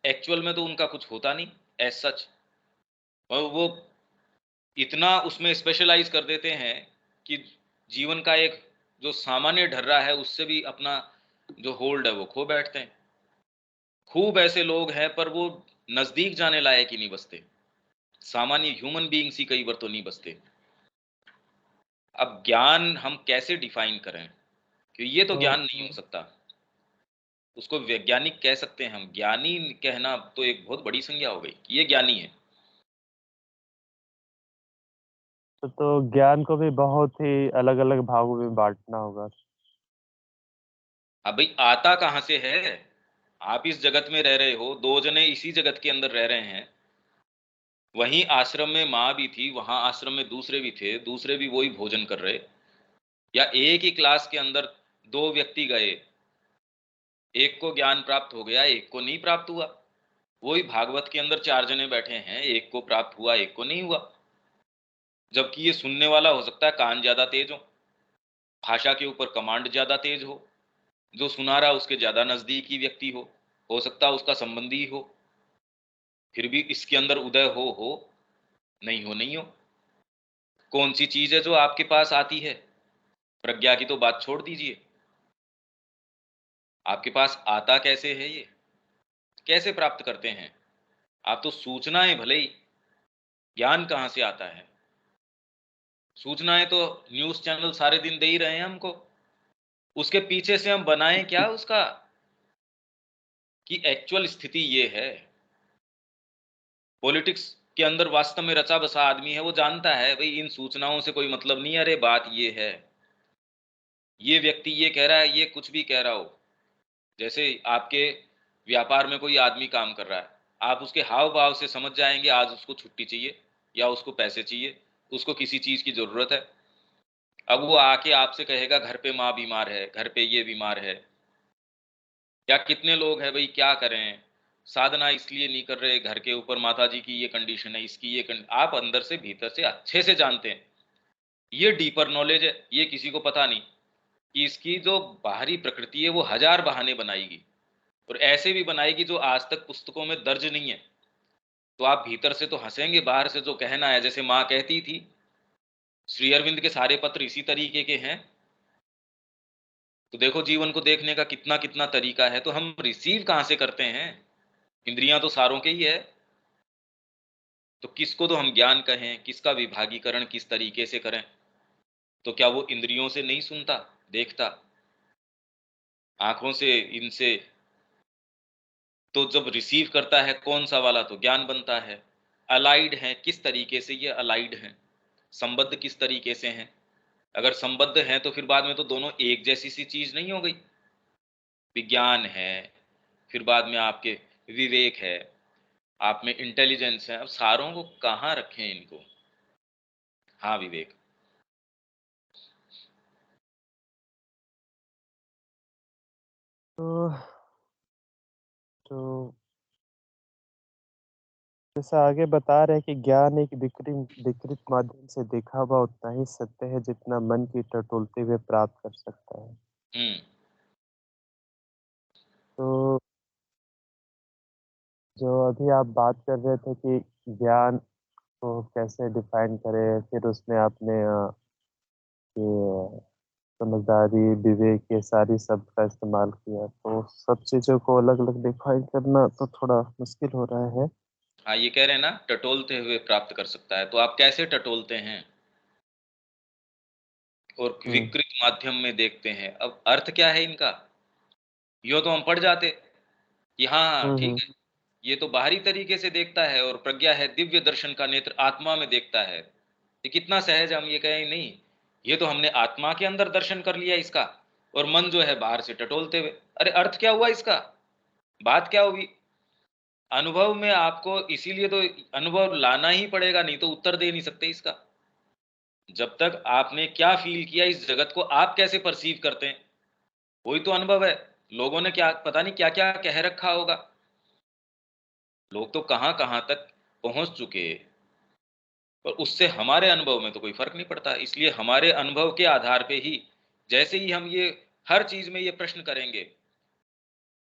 A: एक्चुअल में तो उनका कुछ होता नहीं एज सच। और वो इतना उसमें स्पेशलाइज कर देते हैं कि जीवन का एक जो सामान्य ढर्रा है उससे भी अपना जो होल्ड है वो खो बैठते हैं। खूब ऐसे लोग हैं पर वो नजदीक जाने लायक ही नहीं बचते, सामान्य ह्यूमन बीइंग्स ही कई बार तो नहीं बचते। अब ज्ञान हम कैसे डिफाइन करें, कि ये तो
C: तो
A: ज्ञान नहीं हो सकता। उसको वैज्ञानिक कह सकते हैं हम, ज्ञानी कहना तो एक बहुत बड़ी संज्ञा हो गई कि ये ज्ञानी है।
C: तो ज्ञान को भी बहुत ही अलग-अलग भागों में बाँटना होगा।
A: अब भाई आता कहाँ से है? आप इस जगत में रह रहे हो, दो जने इसी जगत के अंदर रह रहे हैं। वहीं आश्रम में माँ भी थी, वहां आश्रम में दूसरे भी थे, दूसरे भी वही भोजन कर रहे। या एक ही क्लास के अंदर दो व्यक्ति गए, एक को ज्ञान प्राप्त हो गया, एक को नहीं प्राप्त हुआ। वही भागवत के अंदर चार जने बैठे हैं, एक को प्राप्त हुआ, एक को नहीं हुआ। जबकि ये सुनने वाला हो सकता है कान ज्यादा तेज हो, भाषा के ऊपर कमांड ज्यादा तेज हो, जो सुना रहा उसके ज्यादा नजदीकी व्यक्ति हो सकता है उसका संबंधी हो। फिर भी इसके अंदर उदय हो नहीं हो नहीं हो। कौन सी चीज है जो आपके पास आती है? प्रज्ञा की तो बात छोड़ दीजिए, आपके पास आता कैसे है? ये कैसे प्राप्त करते हैं? आप तो सूचनाएं भले ही, ज्ञान कहां से आता है? सूचनाएं तो न्यूज चैनल सारे दिन दे ही रहे हैं हमको। उसके पीछे से हम बनाएं क्या उसका, कि एक्चुअल स्थिति ये है। पॉलिटिक्स के अंदर वास्तव में रचा बसा आदमी है, वो जानता है भाई इन सूचनाओं से कोई मतलब नहीं है। अरे बात ये है, ये व्यक्ति ये कह रहा है, ये कुछ भी कह रहा हो। जैसे आपके व्यापार में कोई आदमी काम कर रहा है, आप उसके हाव भाव से समझ जाएंगे आज उसको छुट्टी चाहिए या उसको पैसे चाहिए, उसको किसी चीज की जरूरत है। अब वो आके आपसे कहेगा घर पे माँ बीमार है, घर पे ये बीमार है। या कितने लोग हैं भाई क्या करें, साधना इसलिए नहीं कर रहे, घर के ऊपर माता जी की ये कंडीशन है, इसकी ये आप अंदर से भीतर से अच्छे से जानते हैं। ये डीपर नॉलेज है, ये किसी को पता नहीं कि इसकी जो बाहरी प्रकृति है वो हजार बहाने बनाएगी, और ऐसे भी बनाएगी जो आज तक पुस्तकों में दर्ज नहीं है। तो आप भीतर से तो हंसेंगे, बाहर से जो कहना है, जैसे माँ कहती थी, श्री अरविंद के सारे पत्र इसी तरीके के हैं। तो देखो जीवन को देखने का कितना कितना तरीका है, तो हम रिसीव कहां से करते हैं? इंद्रियां तो सारों के ही है। तो किसको तो हम ज्ञान कहें, किसका विभागीकरण किस तरीके से करें? तो क्या वो इंद्रियों से नहीं सुनता देखता, आंखों से, इनसे? तो जब रिसीव करता है कौन सा वाला, तो ज्ञान बनता है। अलाइड है, किस तरीके से ये अलाइड हैं, संबद्ध किस तरीके से हैं? अगर संबद्ध हैं तो फिर बाद में तो दोनों एक जैसी सी चीज नहीं हो गई। विज्ञान है, फिर बाद में आपके विवेक है, आप में इंटेलिजेंस है। अब सारों को कहाँ रखें इनको? हाँ विवेक।
C: तो तो जैसे आगे बता रहे हैं कि ज्ञान एक विकृत विकृत माध्यम से देखा हुआ उतना ही सत्य है जितना मन की टटोलते हुए प्राप्त कर सकता है।
A: हम्म।
C: तो जो अभी आप बात कर रहे थे कि ज्ञान को कैसे डिफाइन करें, फिर उसमें आपने ये समझदारी, विवेक ये सारी शब्द का इस्तेमाल किया, तो सब चीज़ों को अलग-अलग डिफाइन करना तो थोड़ा मुश्किल हो रहा है।
A: हाँ ये कह रहे हैं ना, टटोलते हुए प्राप्त कर सकता है, तो आप कैसे टटोलते हैं और
C: हुँ,
A: विकृत माध्यम में देखते हैं? अब अर्थ क्या है इनका? यो तो हम पढ़ जाते कि हाँ हाँ
C: हुँ,
A: ठीक
C: हुँ।
A: है, ये तो बाहरी तरीके से देखता है, और प्रज्ञा है दिव्य दर्शन का नेत्र, आत्मा में देखता है। ये कितना सहज है, हम ये कहें नहीं, ये तो हमने आत्मा के अंदर दर्शन कर लिया इसका, और मन जो है बाहर से टटोलते हुए। अरे अर्थ क्या हुआ इसका? बात क्या हुई? अनुभव में आपको इसीलिए तो अनुभव लाना ही पड़ेगा, नहीं तो उत्तर दे नहीं सकते इसका। जब तक आपने क्या फील किया इस जगत को, आप कैसे परसीव करते हैं, वही तो अनुभव है। लोगों ने क्या पता नहीं क्या क्या कह रखा होगा, लोग तो कहां कहां तक पहुंच चुके, और उससे हमारे अनुभव में तो कोई फर्क नहीं पड़ता। इसलिए हमारे अनुभव के आधार पे ही, जैसे ही हम ये हर चीज में ये प्रश्न करेंगे,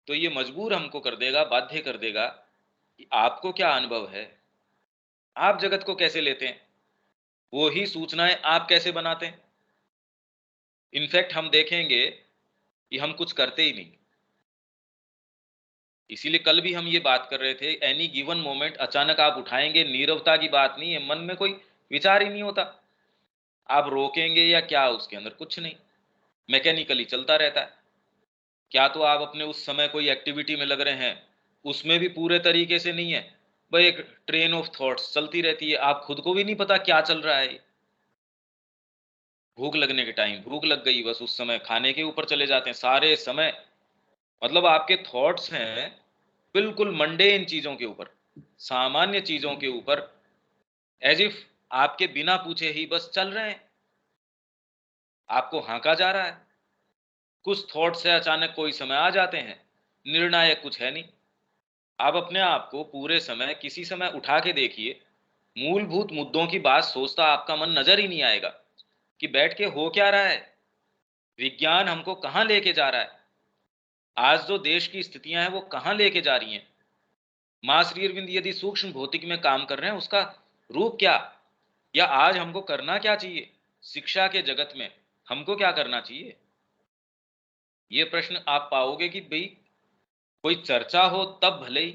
A: तो ये मजबूर हमको कर देगा, बाध्य कर देगा कि आपको क्या अनुभव है, आप जगत को कैसे लेते हैं। वो ही सूचनाएं आप कैसे बनाते हैं? इनफैक्ट हम देखेंगे कि हम कुछ करते ही नहीं। इसीलिए कल भी हम ये बात कर रहे थे, एनी गिवन मोमेंट अचानक आप उठाएंगे, नीरवता की बात नहीं है, मन में कोई विचार ही नहीं होता। आप रोकेंगे या क्या, उसके अंदर कुछ नहीं, मैकेनिकली चलता रहता है। क्या तो आप अपने उस समय कोई एक्टिविटी में लग रहे हैं, उसमें भी पूरे तरीके से नहीं है, भाई एक ट्रेन ऑफ थॉट्स चलती रहती है, आप खुद को भी नहीं पता क्या चल रहा है। भूख लगने के टाइम भूख लग गई, बस उस समय खाने के ऊपर चले जाते हैं सारे समय। मतलब आपके थॉट्स हैं बिल्कुल मंडेन चीजों के ऊपर, सामान्य चीजों के ऊपर, एज इफ आपके बिना पूछे ही बस चल रहे हैं, आपको हाँका जा रहा है। कुछ थॉट से अचानक कोई समय आ जाते हैं, निर्णायक कुछ है नहीं। आप अपने आप को पूरे समय किसी समय उठा के देखिए, मूलभूत मुद्दों की बात सोचता आपका मन नजर ही नहीं आएगा कि बैठ के हो क्या रहा है, विज्ञान हमको कहाँ लेके जा रहा है, आज जो देश की स्थितियां हैं वो कहाँ लेके जा रही हैं। मां श्री अरविंद यदि सूक्ष्म भौतिक में काम कर रहे हैं, उसका रूप क्या, या आज हमको करना क्या चाहिए, शिक्षा के जगत में हमको क्या करना चाहिए। ये प्रश्न आप पाओगे कि भाई कोई चर्चा हो तब भले ही।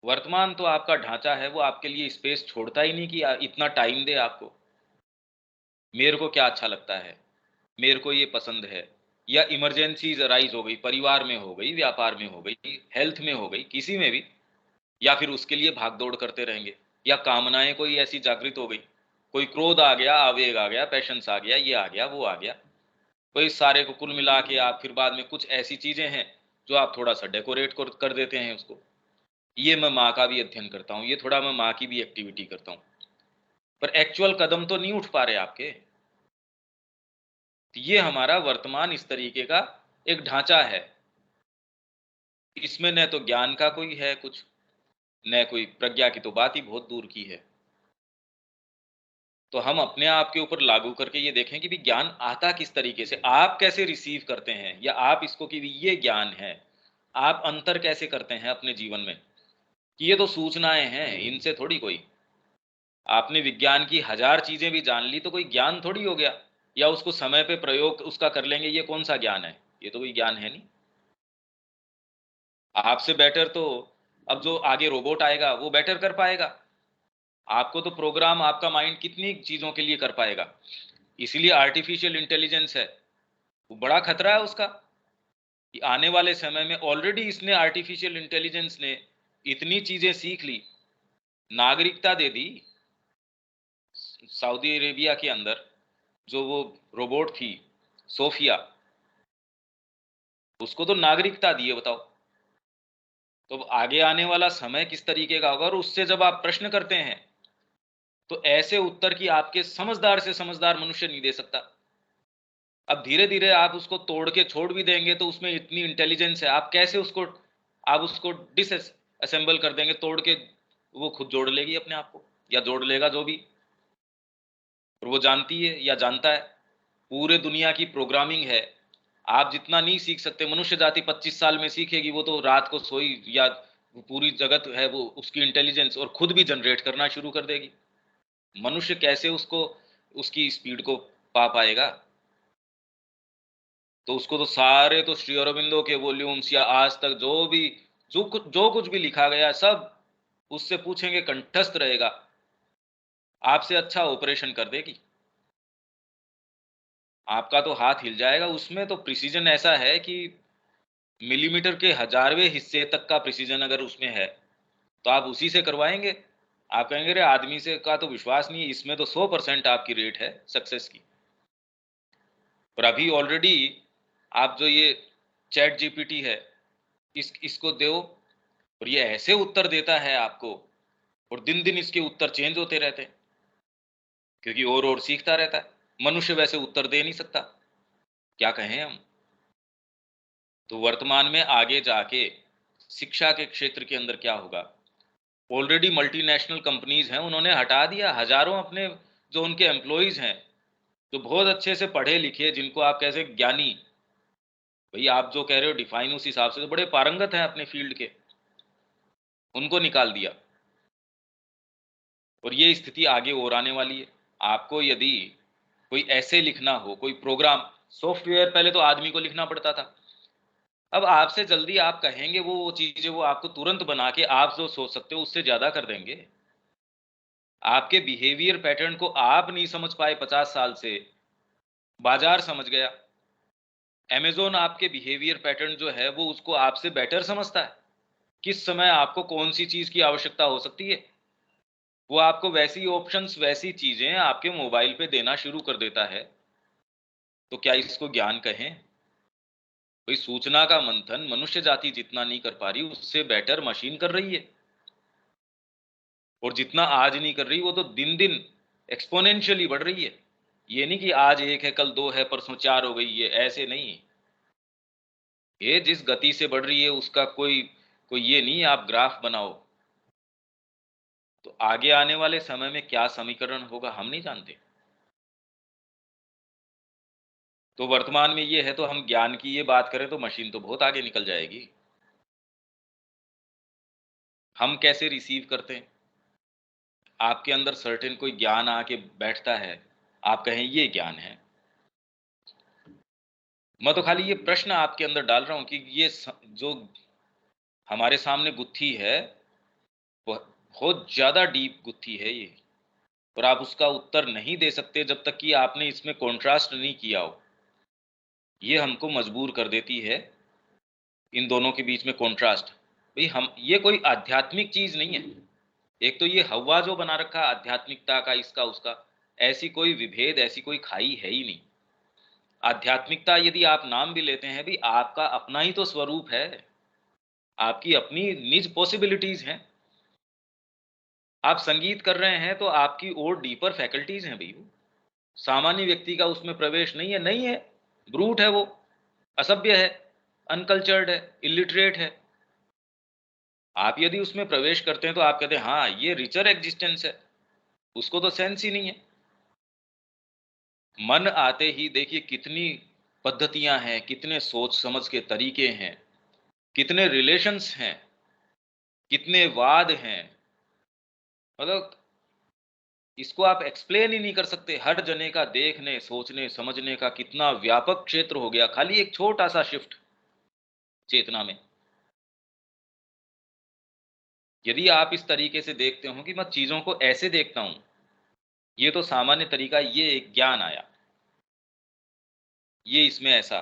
A: वर्तमान तो आपका ढांचा है वो आपके लिए स्पेस छोड़ता ही नहीं कि इतना टाइम दे आपको। मेरे को क्या अच्छा लगता है, मेरे को ये पसंद है, या इमरजेंसीज अराइज हो गई, परिवार में हो गई, व्यापार में हो गई, हेल्थ में हो गई, किसी में भी, या फिर उसके लिए भागदौड़ करते रहेंगे, या कामनाएं कोई ऐसी जागृत हो गई, कोई क्रोध आ गया, आवेग आ गया, पैशंस आ गया, ये आ गया, वो आ गया। तो इस सारे को कुल मिला के आप फिर बाद में कुछ ऐसी चीजें हैं जो आप थोड़ा सा डेकोरेट कर देते हैं उसको। ये मैं माँ का भी अध्ययन करता हूँ, ये थोड़ा मैं माँ की भी एक्टिविटी करता हूँ, पर एक्चुअल कदम तो नहीं उठ पा रहे आपके। तो ये हमारा वर्तमान इस तरीके का एक ढांचा है, इसमें न तो ज्ञान का कोई है कुछ, न कोई प्रज्ञा की तो बात ही बहुत दूर की है। तो हम अपने आप के ऊपर लागू करके ये देखें कि भी ज्ञान आता किस तरीके से, आप कैसे रिसीव करते हैं, या आप इसको कि भी ये ज्ञान है, आप अंतर कैसे करते हैं अपने जीवन में, कि ये तो सूचनाएं हैं, इनसे थोड़ी कोई, आपने विज्ञान की 1000 चीजें भी जान ली तो कोई ज्ञान थोड़ी हो गया, या उसको समय पे प्रयोग उसका कर लेंगे, ये कौन सा ज्ञान है, ये तो कोई ज्ञान है नहीं। आपसे बेटर तो अब जो आगे रोबोट आएगा वो बेटर कर पाएगा, आपको तो प्रोग्राम आपका माइंड कितनी चीजों के लिए कर पाएगा। इसीलिए आर्टिफिशियल इंटेलिजेंस है, वो बड़ा खतरा है उसका, कि आने वाले समय में ऑलरेडी इसने आर्टिफिशियल इंटेलिजेंस ने इतनी चीजें सीख ली, नागरिकता दे दी। सऊदी अरेबिया के अंदर जो वो रोबोट थी सोफिया, उसको तो नागरिकता दी है, बताओ। तो अब आगे आने वाला समय किस तरीके का होगा, और उससे जब आप प्रश्न करते हैं तो ऐसे उत्तर की आपके समझदार से समझदार मनुष्य नहीं दे सकता। अब धीरे धीरे आप उसको तोड़ के छोड़ भी देंगे तो उसमें इतनी इंटेलिजेंस है, आप कैसे उसको, आप उसको डिस असेंबल कर देंगे तोड़ के, वो खुद जोड़ लेगी अपने आप को, या जोड़ लेगा जो भी। और वो जानती है या जानता है, पूरे दुनिया की प्रोग्रामिंग है, आप जितना नहीं सीख सकते, मनुष्य जाति 25 साल में सीखेगी, वो तो रात को सोई, या पूरी जगत है वो उसकी इंटेलिजेंस, और खुद भी जनरेट करना शुरू कर देगी। मनुष्य कैसे उसको, उसकी स्पीड को पा पाएगा। तो उसको तो सारे तो श्री अरविंदो के वॉल्यूम्स, या आज तक जो कुछ भी लिखा गया सब उससे पूछेंगे, कंठस्थ रहेगा, आपसे अच्छा ऑपरेशन कर देगी। आपका तो हाथ हिल जाएगा, उसमें तो प्रिसीजन ऐसा है कि मिलीमीटर के 1000वें हिस्से तक का प्रिसीजन अगर उसमें है तो आप उसी से करवाएंगे। आप कहेंगे रे आदमी से का तो विश्वास नहीं है, इसमें तो 100% आपकी रेट है सक्सेस की। पर अभी ऑलरेडी आप जो ये चैट जीपीटी है, इसको दो, और ये ऐसे उत्तर देता है आपको, और दिन दिन इसके उत्तर चेंज होते रहते हैं, क्योंकि और सीखता रहता है। मनुष्य वैसे उत्तर दे नहीं सकता, क्या कहें हम। तो वर्तमान में आगे जाके शिक्षा के क्षेत्र के अंदर क्या होगा, ऑलरेडी मल्टीनेशनल कंपनीज हैं, उन्होंने हटा दिया हजारों अपने जो उनके एम्प्लॉइज हैं, जो बहुत अच्छे से पढ़े लिखे, जिनको आप कैसे ज्ञानी, भाई आप जो कह रहे हो डिफाइन उस हिसाब से तो बड़े पारंगत हैं अपने फील्ड के, उनको निकाल दिया। और ये स्थिति आगे और आने वाली है। आपको यदि कोई ऐसे लिखना हो, कोई प्रोग्राम, सॉफ्टवेयर पहले तो आदमी को लिखना पड़ता था। अब आपसे जल्दी आप कहेंगे वो चीजें, वो आपको तुरंत बना के आप जो सोच सकते हो उससे ज्यादा कर देंगे। आपके बिहेवियर पैटर्न को आप नहीं समझ पाए 50 साल से, बाजार समझ गया। अमेज़न आपके बिहेवियर पैटर्न जो है वो उसको आपसे बेटर समझता है, किस समय आपको कौन सी चीज की आवश्यकता हो सकती है। वो आपको वैसी ऑप्शंस, वैसी चीजें आपके मोबाइल पे देना शुरू कर देता है। तो क्या इसको ज्ञान कहें? कोई सूचना का मंथन मनुष्य जाति जितना नहीं कर पा रही, उससे बेटर मशीन कर रही है। और जितना आज नहीं कर रही, वो तो दिन दिन एक्सपोनेंशियली बढ़ रही है। ये नहीं कि आज 1 है, कल 2 है, परसों 4 हो गई है, ऐसे नहीं। ये जिस गति से बढ़ रही है उसका कोई कोई ये नहीं आप ग्राफ बनाओ। तो आगे आने वाले समय में क्या समीकरण होगा हम नहीं जानते। तो वर्तमान में ये है, तो हम ज्ञान की ये बात करें तो मशीन तो बहुत आगे निकल जाएगी। हम कैसे रिसीव करते हैं? आपके अंदर सर्टेन कोई ज्ञान आके बैठता है, आप कहें ये ज्ञान है। मैं तो खाली ये प्रश्न आपके अंदर डाल रहा हूं कि ये जो हमारे सामने गुत्थी है, वह बहुत ज्यादा डीप गुत्थी है ये, और आप उसका उत्तर नहीं दे सकते जब तक कि आपने इसमें कॉन्ट्रास्ट नहीं किया हो। ये हमको मजबूर कर देती है इन दोनों के बीच में कॉन्ट्रास्ट। भाई हम, ये कोई आध्यात्मिक चीज नहीं है। एक तो ये हवा जो बना रखा आध्यात्मिकता का, इसका उसका, ऐसी कोई विभेद, ऐसी कोई खाई है ही नहीं। आध्यात्मिकता यदि आप नाम भी लेते हैं भी, आपका अपना ही तो स्वरूप है, आपकी अपनी निज पॉसिबिलिटीज हैं। आप संगीत कर रहे हैं तो आपकी और डीपर फैकल्टीज हैं भैया। सामान्य व्यक्ति का उसमें प्रवेश नहीं है, नहीं है। ब्रूट है वो, असभ्य है, अनकल्चर्ड है, इलिटरेट है। आप यदि उसमें प्रवेश करते हैं तो आप कहते हैं हाँ ये रिचर एग्जिस्टेंस है, उसको तो सेंस ही नहीं है। मन आते ही देखिए कितनी पद्धतियां हैं, कितने सोच समझ के तरीके हैं, कितने रिलेशंस हैं, कितने वाद हैं। मतलब इसको आप एक्सप्लेन ही नहीं कर सकते। हर जने का देखने, सोचने, समझने का कितना व्यापक क्षेत्र हो गया, खाली एक छोटा सा शिफ्ट चेतना में। यदि आप इस तरीके से देखते हो कि मैं चीजों को ऐसे देखता हूं, ये तो सामान्य तरीका, ये एक ज्ञान आया, ये इसमें ऐसा।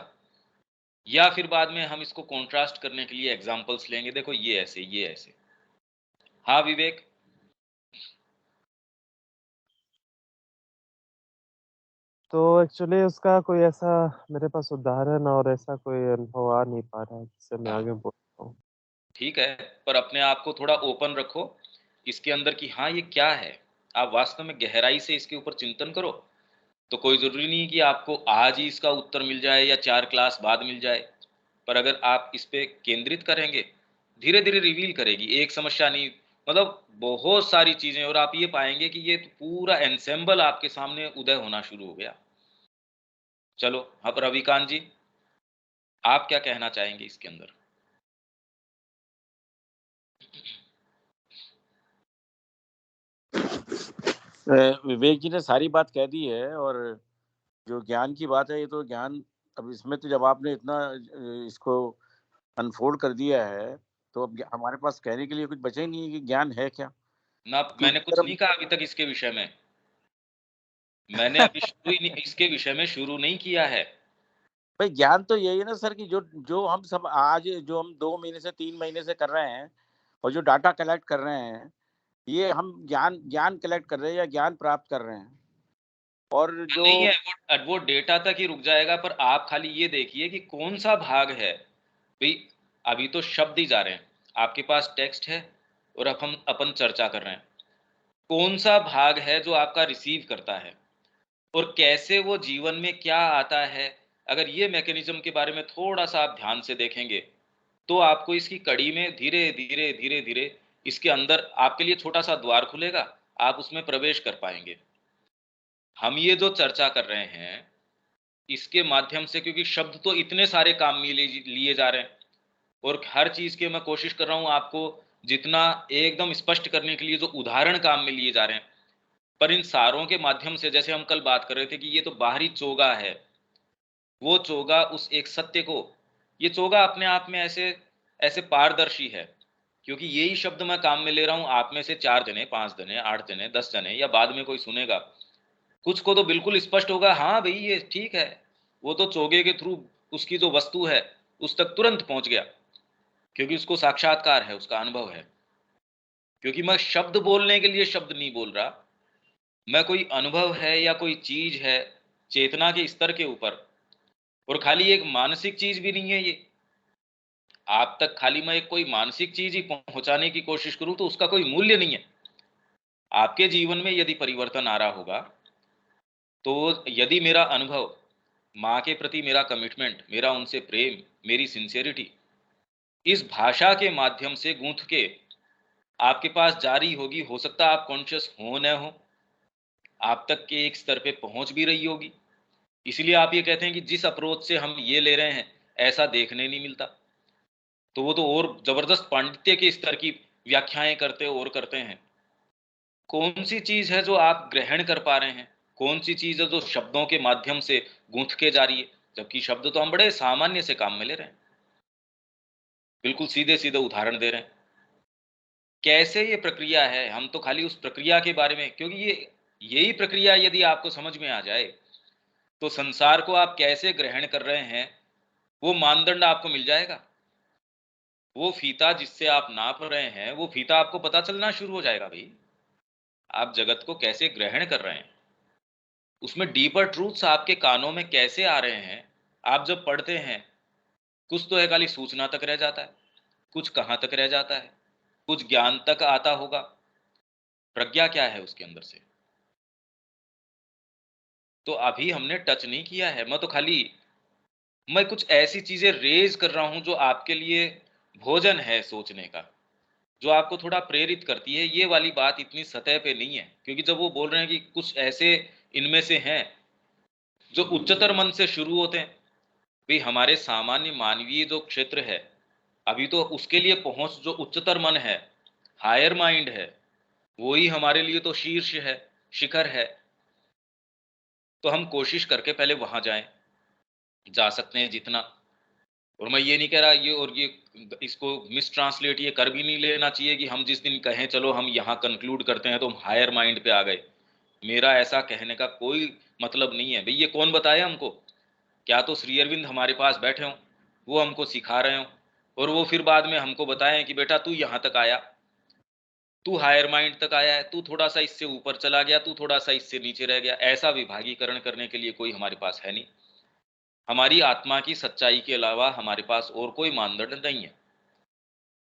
A: या फिर बाद में हम इसको कॉन्ट्रास्ट करने के लिए एग्जांपल्स लेंगे, देखो ये ऐसे, ये ऐसे। हाँ विवेक।
C: तो एक्चुअली उसका कोई ऐसा मेरे पास उदाहरण और ऐसा कोई अनुभव आ नहीं पा रहा है जिससे मैं
A: हाँ
C: आगे बोल पाऊँ।
A: ठीक है, पर अपने आप को थोड़ा ओपन रखो इसके अंदर कि हाँ ये क्या है। आप वास्तव में गहराई से इसके ऊपर चिंतन करो। तो कोई जरूरी नहीं कि आपको आज ही इसका उत्तर मिल जाए या 4 क्लास बाद मिल जाए, पर अगर आप इस पे केंद्रित करेंगे, धीरे धीरे रिवील करेगी। एक समस्या नहीं, मतलब बहुत सारी चीजें, और आप ये पाएंगे कि ये पूरा एंसेंबल आपके सामने उदय होना शुरू हो गया। चलो अब रविकांत जी, आप क्या कहना चाहेंगे इसके अंदर?
B: विवेक जी ने सारी बात कह दी है। और जो ज्ञान की बात है, ये तो ज्ञान, अब इसमें तो जब आपने इतना इसको अनफोल्ड कर दिया है, तो अब हमारे पास कहने के लिए कुछ बचा ही नहीं है कि ज्ञान है क्या।
A: ना मैंने
B: क्योंकि
A: कुछ
B: अगर
A: नहीं कहा अभी तक इसके विषय में। मैंने अभी शुरू ही नहीं, इसके विषय में शुरू नहीं किया है।
B: भाई ज्ञान तो यही है ना सर, कि जो जो हम सब आज, जो हम 2 महीने से 3 महीने से कर रहे हैं, और जो डाटा कलेक्ट कर रहे हैं, ये हम ज्ञान ज्ञान कलेक्ट कर रहे हैं या ज्ञान प्राप्त कर रहे हैं। और जो
A: नहीं है, वो डेटा तक ही रुक जाएगा, पर आप खाली ये देखिए कि कौन सा भाग है भाई। अभी तो शब्द ही जा रहे हैं, आपके पास टेक्स्ट है और अब हम अपन चर्चा कर रहे हैं। कौन सा भाग है जो आपका रिसीव करता है और कैसे वो जीवन में क्या आता है। अगर ये मैकेनिज्म के बारे में थोड़ा सा आप ध्यान से देखेंगे, तो आपको इसकी कड़ी में धीरे धीरे धीरे धीरे इसके अंदर आपके लिए छोटा सा द्वार खुलेगा, आप उसमें प्रवेश कर पाएंगे। हम ये जो चर्चा कर रहे हैं इसके माध्यम से, क्योंकि शब्द तो इतने सारे काम में लिए जा रहे हैं, और हर चीज के मैं कोशिश कर रहा हूं आपको जितना एकदम स्पष्ट करने के लिए जो उदाहरण काम में लिए जा रहे हैं, पर इन सारों के माध्यम से, जैसे हम कल बात कर रहे थे कि ये तो बाहरी चोगा है, वो चोगा उस एक सत्य को, ये चोगा अपने आप में ऐसे ऐसे पारदर्शी है, क्योंकि यही शब्द मैं काम में ले रहा हूं, आप में से 4 जने, 5 जने, 8 जने, 10 जने, या बाद में कोई सुनेगा, कुछ को तो बिल्कुल स्पष्ट होगा, हाँ भाई ये ठीक है, वो तो चोगे के थ्रू उसकी जो वस्तु है उस तक तुरंत पहुंच गया, क्योंकि उसको साक्षात्कार है, उसका अनुभव है। क्योंकि मैं शब्द बोलने के लिए शब्द नहीं बोल रहा, मैं कोई अनुभव है या कोई चीज है चेतना के स्तर के ऊपर, और खाली एक मानसिक चीज भी नहीं है ये, आप तक खाली मैं एक कोई मानसिक चीज ही पहुंचाने की कोशिश करूं तो उसका कोई मूल्य नहीं है। आपके जीवन में यदि परिवर्तन आ रहा होगा, तो यदि मेरा अनुभव, माँ के प्रति मेरा कमिटमेंट, मेरा उनसे प्रेम, मेरी सिंसियरिटी इस भाषा के माध्यम से गूंथ के आपके पास जारी होगी, हो सकता है आप कॉन्शियस हो न हो, आप तक के एक स्तर पे पहुंच भी रही होगी। इसलिए आप ये कहते हैं कि जिस अप्रोच से हम ये ले रहे हैं ऐसा देखने नहीं मिलता, तो वो तो और जबरदस्त पांडित्य के स्तर की व्याख्याएं करते और करते हैं। कौन सी चीज है जो आप ग्रहण कर पा रहे हैं, कौन सी चीज है जो शब्दों के माध्यम से गूंथ के जा रही है, जबकि शब्द तो हम बड़े सामान्य से काम में ले रहे हैं, बिल्कुल सीधे सीधे उदाहरण दे रहे हैं। कैसे ये प्रक्रिया है, हम तो खाली उस प्रक्रिया के बारे में, क्योंकि ये यही प्रक्रिया यदि आपको समझ में आ जाए तो संसार को आप कैसे ग्रहण कर रहे हैं वो मानदंड आपको मिल जाएगा। वो फीता जिससे आप नाप रहे हैं, वो फीता आपको पता चलना शुरू हो जाएगा भाई, आप जगत को कैसे ग्रहण कर रहे हैं, उसमें डीपर ट्रूथ्स आपके कानों में कैसे आ रहे हैं। आप जब पढ़ते हैं, कुछ तो है खाली सूचना तक रह जाता है, कुछ कहां तक रह जाता है, कुछ ज्ञान तक आता होगा, प्रज्ञा क्या है उसके अंदर से तो अभी हमने टच नहीं किया है। मैं कुछ ऐसी चीजें रेज कर रहा हूं जो आपके लिए भोजन है सोचने का, जो आपको थोड़ा प्रेरित करती है। ये वाली बात इतनी सतह पे नहीं है, क्योंकि जब वो बोल रहे हैं कि कुछ ऐसे इनमें से हैं जो उच्चतर मन से शुरू होते हैं, भाई हमारे सामान्य मानवीय जो क्षेत्र है, अभी तो उसके लिए पहुंच जो उच्चतर मन है, हायर माइंड है, वो ही हमारे लिए तो शीर्ष है, शिखर है। तो हम कोशिश करके पहले वहां जाएं, जा सकते हैं जितना। और मैं ये नहीं कह रहा ये, और ये इसको मिस ट्रांसलेट ये कर भी नहीं लेना चाहिए कि हम जिस दिन कहें चलो हम यहाँ कंक्लूड करते हैं तो हम हायर माइंड पे आ गए। मेरा ऐसा कहने का कोई मतलब नहीं है भाई, ये कौन बताए हमको, क्या तो श्री अरविंद हमारे पास बैठे हों, वो हमको सिखा रहे हों, और वो फिर बाद में हमको बताएं कि बेटा तू यहाँ तक आया, तू हायर माइंड तक आया है, तू थोड़ा सा इससे ऊपर चला गया, तू थोड़ा सा इससे नीचे रह गया। ऐसा विभागीकरण करने के लिए कोई हमारे पास है नहीं। हमारी आत्मा की सच्चाई के अलावा हमारे पास और कोई मानदंड नहीं है।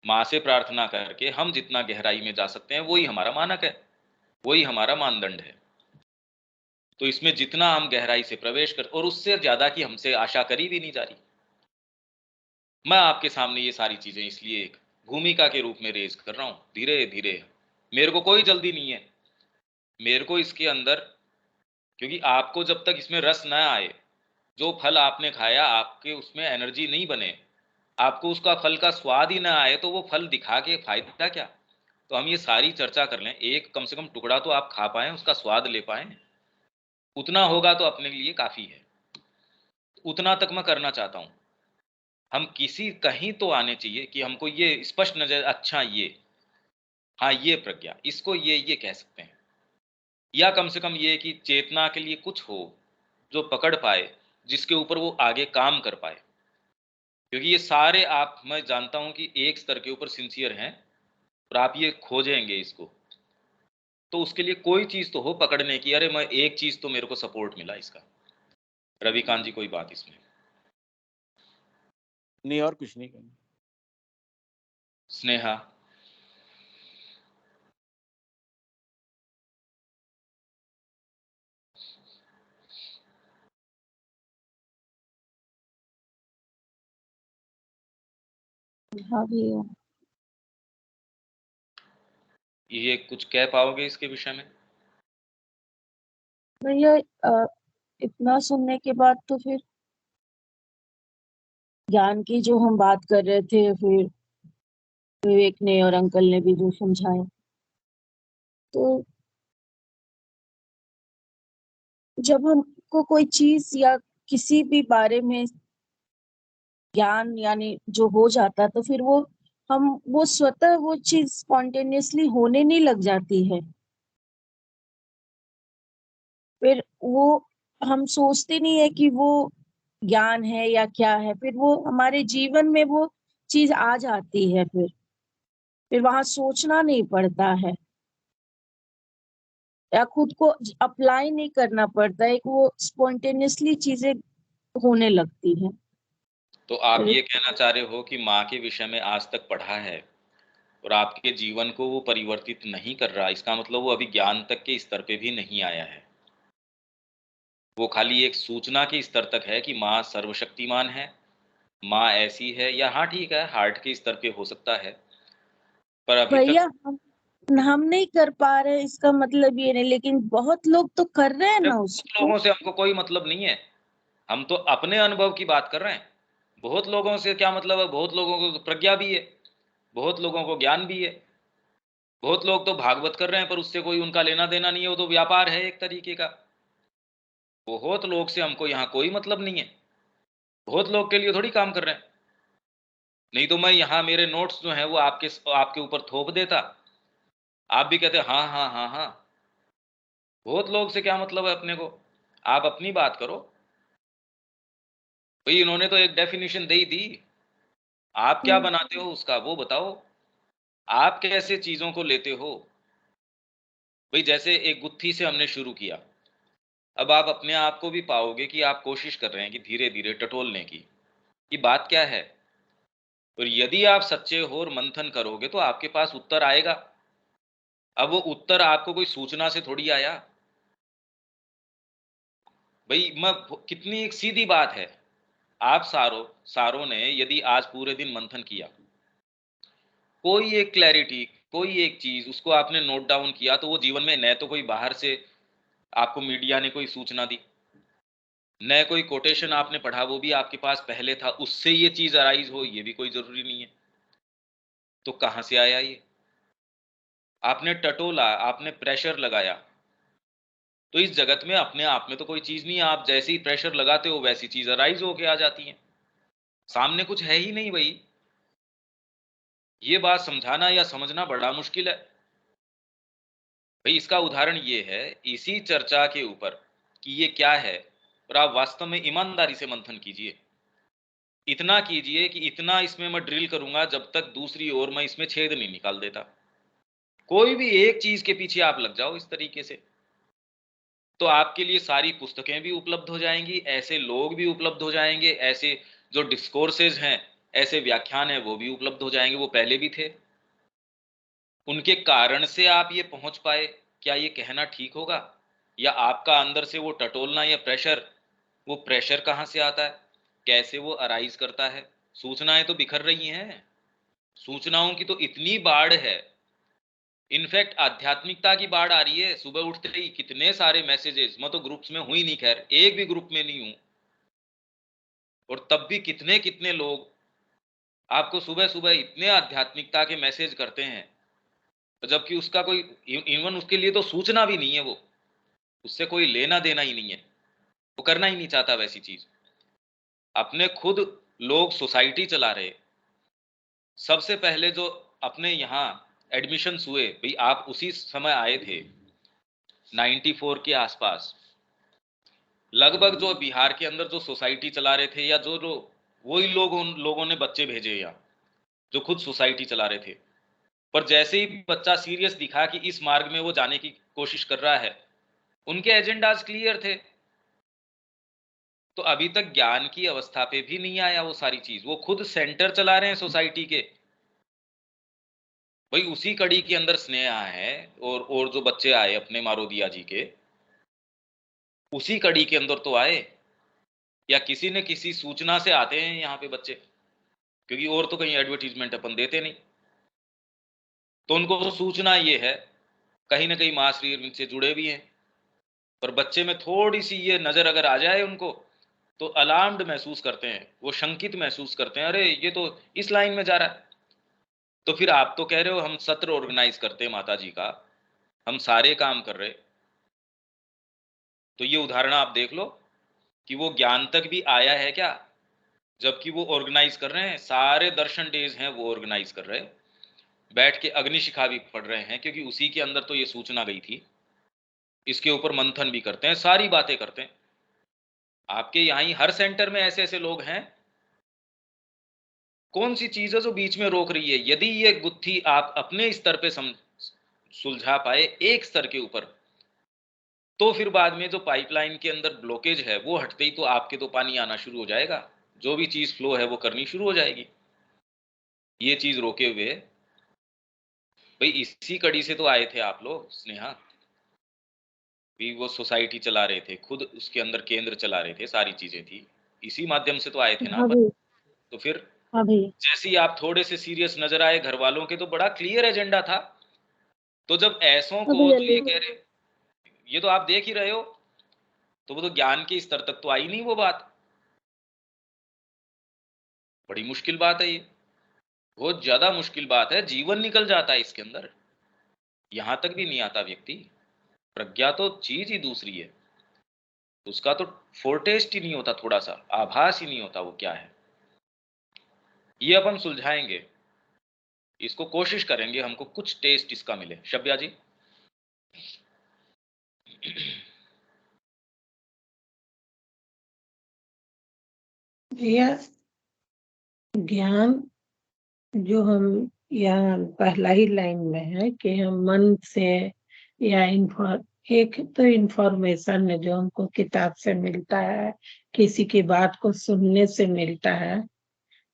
A: माँ से प्रार्थना करके हम जितना गहराई में जा सकते हैं वही हमारा मानक है, वही हमारा मानदंड है। तो इसमें जितना हम गहराई से प्रवेश कर, और उससे ज्यादा की हमसे आशा करी भी नहीं जा रही। मैं आपके सामने ये सारी चीजें इसलिए एक भूमिका के रूप में रेज कर रहा हूं, धीरे धीरे। मेरे को कोई जल्दी नहीं है, मेरे को इसके अंदर, क्योंकि आपको जब तक इसमें रस ना आए, जो फल आपने खाया आपके उसमें एनर्जी नहीं बने, आपको उसका फल का स्वाद ही ना आए, तो वो फल दिखा के फायदा क्या। तो हम ये सारी चर्चा कर लें, एक कम से कम टुकड़ा तो आप खा पाएं, उसका स्वाद ले पाएं, उतना होगा तो अपने लिए काफी है। उतना तक मैं करना चाहता हूं। हम किसी कहीं तो आने चाहिए कि हमको ये स्पष्ट नजर, अच्छा ये, हाँ ये प्रज्ञा, इसको ये कह सकते हैं, या कम से कम ये कि चेतना के लिए कुछ हो जो पकड़ पाए, जिसके ऊपर वो आगे काम कर पाए। क्योंकि ये सारे आप, मैं जानता हूं कि एक स्तर के ऊपर सिंसियर हैं, और आप ये खोजेंगे इसको, तो उसके लिए कोई चीज तो हो पकड़ने की। अरे मैं एक चीज तो मेरे को सपोर्ट मिला इसका। रविकांत जी कोई बात इसमें?
B: नहीं, और कुछ नहीं करना।
A: स्नेहा?
D: हाँ भैया।
A: ये कुछ कह पाओगे इसके विषय में?
D: भैया इतना सुनने के बाद तो फिर ज्ञान की जो हम बात कर रहे थे, फिर विवेक ने और अंकल ने भी जो समझाया, तो जब हमको कोई चीज या किसी भी बारे में ज्ञान यानी जो हो जाता, तो फिर वो स्वतः वो चीज स्पॉन्टेनियसली होने नहीं लग जाती है। फिर वो हम सोचते नहीं है कि वो ज्ञान है या क्या है, फिर वो हमारे जीवन में वो चीज आ जाती है। फिर वहां सोचना नहीं पड़ता है या खुद को अप्लाई नहीं करना पड़ता है, वो स्पॉन्टेनियसली चीजें होने लगती है।
A: तो आप ये कहना चाह रहे हो कि माँ के विषय में आज तक पढ़ा है और आपके जीवन को वो परिवर्तित नहीं कर रहा, इसका मतलब वो अभी ज्ञान तक के स्तर पे भी नहीं आया है। वो खाली एक सूचना के स्तर तक है कि माँ सर्वशक्तिमान है, माँ ऐसी है, या हाँ ठीक है हार्ट के स्तर पे हो सकता है, पर अभी तक
D: भैया हम नहीं कर पा रहे, इसका मतलब ये नहीं, लेकिन बहुत लोग तो कर रहे हैं ना
A: बहुत
D: उसको।
A: लोगों से हमको कोई मतलब नहीं है। हम तो अपने अनुभव की बात कर रहे हैं। बहुत लोगों से क्या मतलब है? बहुत लोगों को तो प्रज्ञा भी है, बहुत लोगों को ज्ञान भी है, बहुत लोग तो भागवत कर रहे हैं पर उससे कोई उनका लेना देना नहीं है, वो तो व्यापार है एक तरीके का। बहुत लोग से हमको यहाँ कोई मतलब नहीं है, बहुत लोग के लिए थोड़ी काम कर रहे हैं। नहीं तो मैं यहाँ मेरे नोट्स जो हैं वो आपके ऊपर थोप देता, आप भी कहते हाँ हाँ हाँ हाँ। बहुत लोग से क्या मतलब है अपने को? आप अपनी बात करो भाई। इन्होंने तो एक डेफिनेशन दे ही दी, आप क्या बनाते हो उसका वो बताओ। आप कैसे चीजों को लेते हो भाई? जैसे एक गुत्थी से हमने शुरू किया, अब आप अपने आप को भी पाओगे कि आप कोशिश कर रहे हैं कि धीरे धीरे टटोलने की। ये बात क्या है? और यदि आप सच्चे हो और मंथन करोगे तो आपके पास उत्तर आएगा। अब वो उत्तर आपको कोई सूचना से थोड़ी आया भाई। मैं कितनी एक सीधी बात है, आप सारों ने यदि आज पूरे दिन मंथन किया, कोई एक क्लैरिटी, कोई एक चीज उसको आपने नोट डाउन किया, तो वो जीवन में न तो कोई बाहर से आपको मीडिया ने कोई सूचना दी, न कोई कोटेशन आपने पढ़ा, वो भी आपके पास पहले था, उससे ये चीज अराइज हो ये भी कोई जरूरी नहीं है। तो कहां से आया ये? आपने टटोला, आपने प्रेशर लगाया। तो इस जगत में अपने आप में तो कोई चीज नहीं है, आप जैसे ही प्रेशर लगाते हो वैसी चीज अराइज होके आ जाती है। सामने कुछ है ही नहीं भाई। ये बात समझाना या समझना बड़ा मुश्किल है भाई। इसका उदाहरण ये है इसी चर्चा के ऊपर कि ये क्या है, और आप वास्तव में ईमानदारी से मंथन कीजिए। इतना कीजिए कि इतना इसमें मैं ड्रिल करूंगा जब तक दूसरी ओर मैं इसमें छेद नहीं निकाल देता। कोई भी एक चीज के पीछे आप लग जाओ इस तरीके से, तो आपके लिए सारी पुस्तकें भी उपलब्ध हो जाएंगी, ऐसे लोग भी उपलब्ध हो जाएंगे, ऐसे जो डिस्कोर्सेज हैं, ऐसे व्याख्यान हैं वो भी उपलब्ध हो जाएंगे। वो पहले भी थे, उनके कारण से आप ये पहुंच पाए। क्या ये कहना ठीक होगा? या आपका अंदर से वो टटोलना या प्रेशर, वो प्रेशर कहां से आता है, कैसे वो अराइज करता है? सूचनाएं तो बिखर रही हैं, सूचनाओं की तो इतनी बाढ़ है। इनफैक्ट आध्यात्मिकता की बाढ़ आ रही है। सुबह उठते ही कितने सारे मैसेजेस, मैं तो ग्रुप्स में हूं ही नहीं, खैर एक भी ग्रुप में नहीं हूं, और तब भी कितने कितने लोग आपको सुबह सुबह इतने आध्यात्मिकता के मैसेज करते हैं, जबकि उसका कोई इवन उसके लिए तो सूचना भी नहीं है, वो उससे कोई लेना देना ही नहीं है, वो करना ही नहीं चाहता वैसी चीज। अपने खुद लोग सोसाइटी चला रहे, सबसे पहले जो अपने यहाँ एडमिशन हुए भाई, आप उसी समय आए थे 94 के आसपास। लगभग जो बिहार के अंदर जो सोसाइटी चला रहे थे, या जो वही लोग, उन लोगों ने बच्चे भेजे यहाँ जो खुद सोसाइटी चला रहे थे। पर जैसे ही बच्चा सीरियस दिखा कि इस मार्ग में वो जाने की कोशिश कर रहा है, उनके एजेंडाज क्लियर थे। तो अभी तक ज्ञान की अवस्था पे भी नहीं आया वो सारी चीज, वो खुद सेंटर चला रहे हैं सोसाइटी के। भाई उसी कड़ी के अंदर स्नेहा है, और जो बच्चे आए अपने मारोदिया जी के, उसी कड़ी के अंदर तो आए, या किसी न किसी सूचना से आते हैं यहाँ पे बच्चे, क्योंकि और तो कहीं एडवर्टीजमेंट अपन देते नहीं। तो उनको तो सूचना ये है, कहीं ना कहीं माँ श्री अरविंद से जुड़े भी हैं, पर बच्चे में थोड़ी सी ये नजर अगर आ जाए उनको, तो अलार्म्ड महसूस करते हैं, वो शंकित महसूस करते हैं, अरे ये तो इस लाइन में जा रहा है। तो फिर आप तो कह रहे हो हम सत्र ऑर्गेनाइज करते हैं माता जी का, हम सारे काम कर रहे, तो ये उदाहरण आप देख लो कि वो ज्ञान तक भी आया है क्या, जबकि वो ऑर्गेनाइज कर रहे हैं, सारे दर्शन डेज हैं वो ऑर्गेनाइज कर रहे हैं, बैठ के अग्निशिखा भी पढ़ रहे हैं, क्योंकि उसी के अंदर तो ये सूचना गई थी, इसके ऊपर मंथन भी करते हैं, सारी बातें करते हैं। आपके यहाँ ही हर सेंटर में ऐसे ऐसे लोग हैं। कौन सी चीज है जो बीच में रोक रही है? यदि ये गुत्थी आप अपने स्तर पे सुलझा पाए, एक स्तर के ऊपर, तो फिर बाद में जो पाइपलाइन के अंदर ब्लॉकेज है वो हटते ही तो आपके तो पानी आना शुरू हो जाएगा, जो भी चीज फ्लो है वो करनी शुरू हो जाएगी। ये चीज रोके हुए भाई इसी कड़ी से तो आए थे आप लोग स्नेहा, भी वो सोसाइटी चला रहे थे, खुद उसके अंदर केंद्र चला रहे थे, सारी चीजें थी, इसी माध्यम से तो आए थे ना
D: हाँ
A: अपन।
D: भैया,
A: तो फिर
D: हाँ भैया,
A: जैसे ही आप थोड़े से सीरियस नजर आए, घर वालों के तो बड़ा क्लियर एजेंडा था। तो जब ऐसों
D: हाँ
A: को
D: भैया,
A: तो ये कह रहे, ये तो आप देख ही रहे हो, तो वो तो ज्ञान के स्तर तक तो आई नहीं वो बात। बड़ी मुश्किल बात है ये, बहुत ज्यादा मुश्किल बात है, जीवन निकल जाता है इसके अंदर, यहां तक भी नहीं आता व्यक्ति। प्रज्ञा तो चीज ही दूसरी है, उसका तो फोरटेस्ट ही नहीं होता, थोड़ा सा आभास ही नहीं होता वो क्या है। ये अपन सुलझाएंगे, इसको कोशिश करेंगे, हमको कुछ टेस्ट इसका मिले। शब्या जी।
E: भैया, ज्ञान जो हम यहाँ पहला ही लाइन में है कि हम मन से या एक तो इंफॉर्मेशन है जो हमको किताब से मिलता है, किसी की बात को सुनने से मिलता है,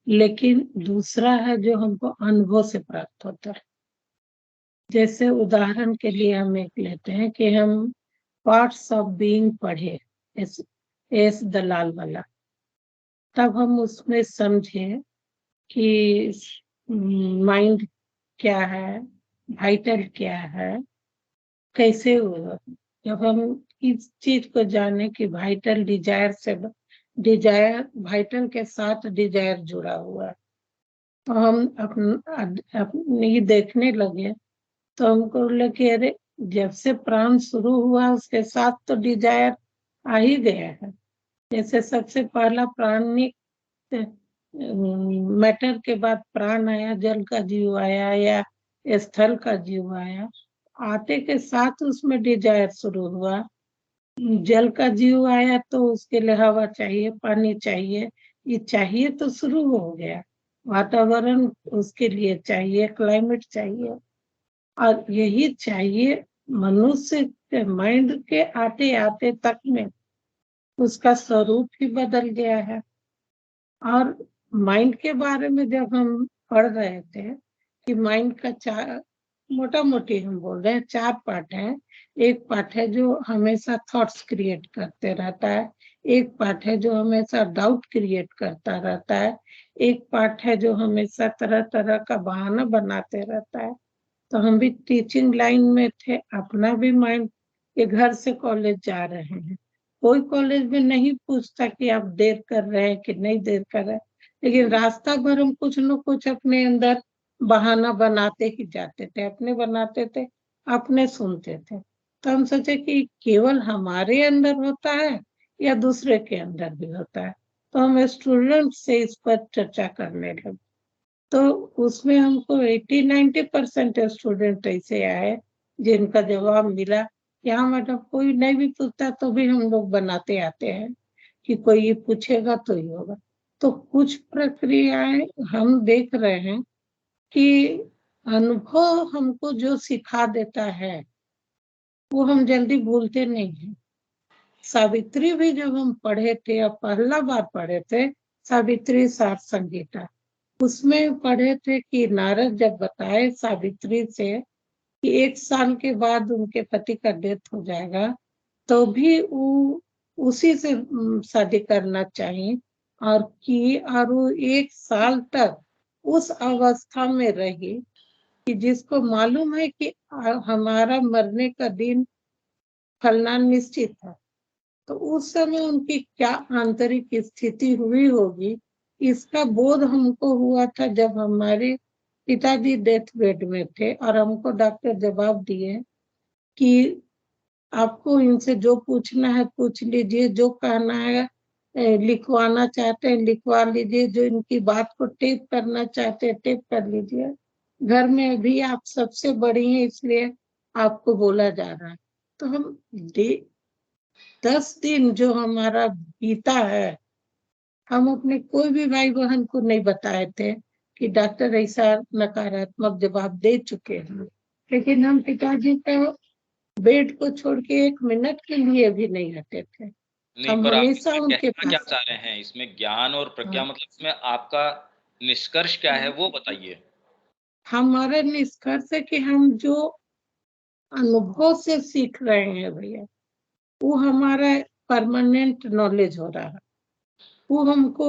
E: लेकिन दूसरा है जो हमको अनुभव से प्राप्त होता है। जैसे उदाहरण के लिए हम एक लेते हैं कि हम पार्ट्स ऑफ बीइंग पढ़े, एस दलाल वाला, तब हम उसमें समझे कि माइंड क्या है, वाइटल क्या है, कैसे हुआ। जब हम इस चीज को जाने कि वाइटल डिजायर वाइटल के साथ डिजायर जुड़ा हुआ है, तो हम अपनी देखने लगे, तो हमको लगे अरे जब से प्राण शुरू हुआ उसके साथ तो डिजायर आ ही गया है। जैसे सबसे पहला प्राणी मैटर के बाद प्राण आया, जल का जीव आया या स्थल का जीव आया, आते के साथ उसमें डिजायर शुरू हुआ। जल का जीव आया तो उसके लिए हवा चाहिए, पानी चाहिए, ये चाहिए तो शुरू हो गया, वातावरण उसके लिए चाहिए, क्लाइमेट चाहिए, और यही चाहिए मनुष्य के माइंड के आते आते तक में उसका स्वरूप ही बदल गया है। और माइंड के बारे में जब हम पढ़ रहे थे कि माइंड का मोटा मोटी हम बोल रहे हैं 4 पार्ट है। एक पार्ट है जो हमेशा थॉट्स क्रिएट करते रहता है, एक पार्ट है जो हमेशा डाउट क्रिएट करता रहता है, एक पार्ट है जो हमेशा तरह तरह का बहाना बनाते रहता है। तो हम भी टीचिंग लाइन में थे, अपना भी माइंड के घर से कॉलेज जा रहे हैं, कोई कॉलेज में नहीं पूछता कि आप देर कर रहे हैं कि नहीं देर कर रहे हैं, लेकिन रास्ता भर हम कुछ न कुछ अपने अंदर बहाना बनाते ही जाते थे, अपने बनाते थे, अपने सुनते थे। तो हम सोचे कि केवल हमारे अंदर होता है या दूसरे के अंदर भी होता है। तो हम स्टूडेंट से इस पर चर्चा करने लगे, तो उसमें हमको 80-90% स्टूडेंट ऐसे आए जिनका जवाब मिला कि हाँ मैडम, कोई नहीं भी पूछता तो भी हम लोग बनाते आते हैं कि कोई ये पूछेगा तो ही होगा। तो कुछ प्रक्रियाएं हम देख रहे हैं कि अनुभव हमको जो सिखा देता है वो हम जल्दी भूलते नहीं हैं। सावित्री भी जब हम पढ़े थे, और पहला बार पढ़े थे सावित्री सार संगीता, उसमें पढ़े थे कि नारद जब बताए सावित्री से कि 1 साल के बाद उनके पति का डेथ हो जाएगा, तो भी वो उसी से शादी करना चाहिए, और वो 1 साल तक उस अवस्था में रही कि जिसको मालूम है कि हमारा मरने का दिन फलना निश्चित है। तो उस समय उनकी क्या आंतरिक स्थिति हुई होगी, इसका बोध हमको हुआ था जब हमारे पिताजी डेथ बेड में थे और हमको डॉक्टर जवाब दिए कि आपको इनसे जो पूछना है पूछ लीजिए, जो कहना है लिखवाना चाहते हैं लिखवा लीजिए, जो इनकी बात को टेप करना चाहते हैं टेप कर लीजिए। घर में भी आप सबसे बड़ी हैं इसलिए आपको बोला जा रहा है। तो हम 10 दिन जो हमारा बीता है, हम अपने कोई भी भाई बहन को नहीं बताए थे कि डॉक्टर ऐसा नकारात्मक जवाब दे चुके हैं, लेकिन हम पिताजी का बेड को छोड़ के 1 मिनट के लिए भी नहीं हटे थे।
A: नहीं,
E: हम
A: पर आप
E: हमेशा
A: इसमें
E: उनके
A: कहना क्या
E: पास।
A: चाह रहे हैं? इसमें ज्ञान और प्रज्ञा
E: हाँ,
A: मतलब इसमें आपका निष्कर्ष क्या है वो बताइए।
E: हमारा निष्कर्ष है कि हम जो अनुभव से सीख रहे हैं भैया, वो हमारा परमानेंट नॉलेज हो रहा है। वो हमको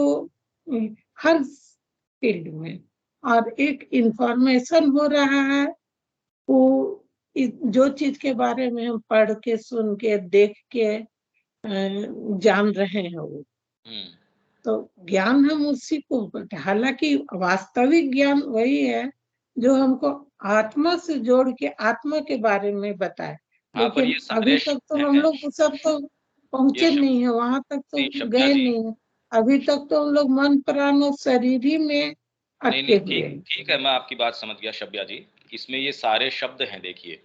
E: हर फील्ड में और एक इंफॉर्मेशन हो रहा है। वो जो चीज के बारे में हम पढ़ के सुन के देख के जान रहे हैं वो, तो ज्ञान हम उसी को बोलते हैं। हालांकि वास्तविक ज्ञान वही है जो हमको आत्मा से जोड़ के आत्मा के बारे में बताए।
A: हाँ, पर
E: लेकिन
A: ये
E: अभी
A: सारे
E: तक तो
A: शब्द
E: हम
A: हैं,
E: लोग वो सब तो
A: ये
E: पहुंचे
A: शब्द
E: नहीं है, वहां तक तो
A: नहीं शब्दा
E: गए
A: जी,
E: नहीं है। अभी तक तो हम लोग मन प्राण और शरीर ही में
A: नहीं
E: अटके
A: नहीं,
E: हुए
A: ठीक
E: हैं।
A: ठीक है, मैं आपकी बात समझ गया शब्या जी। इसमें ये सारे शब्द हैं देखिए,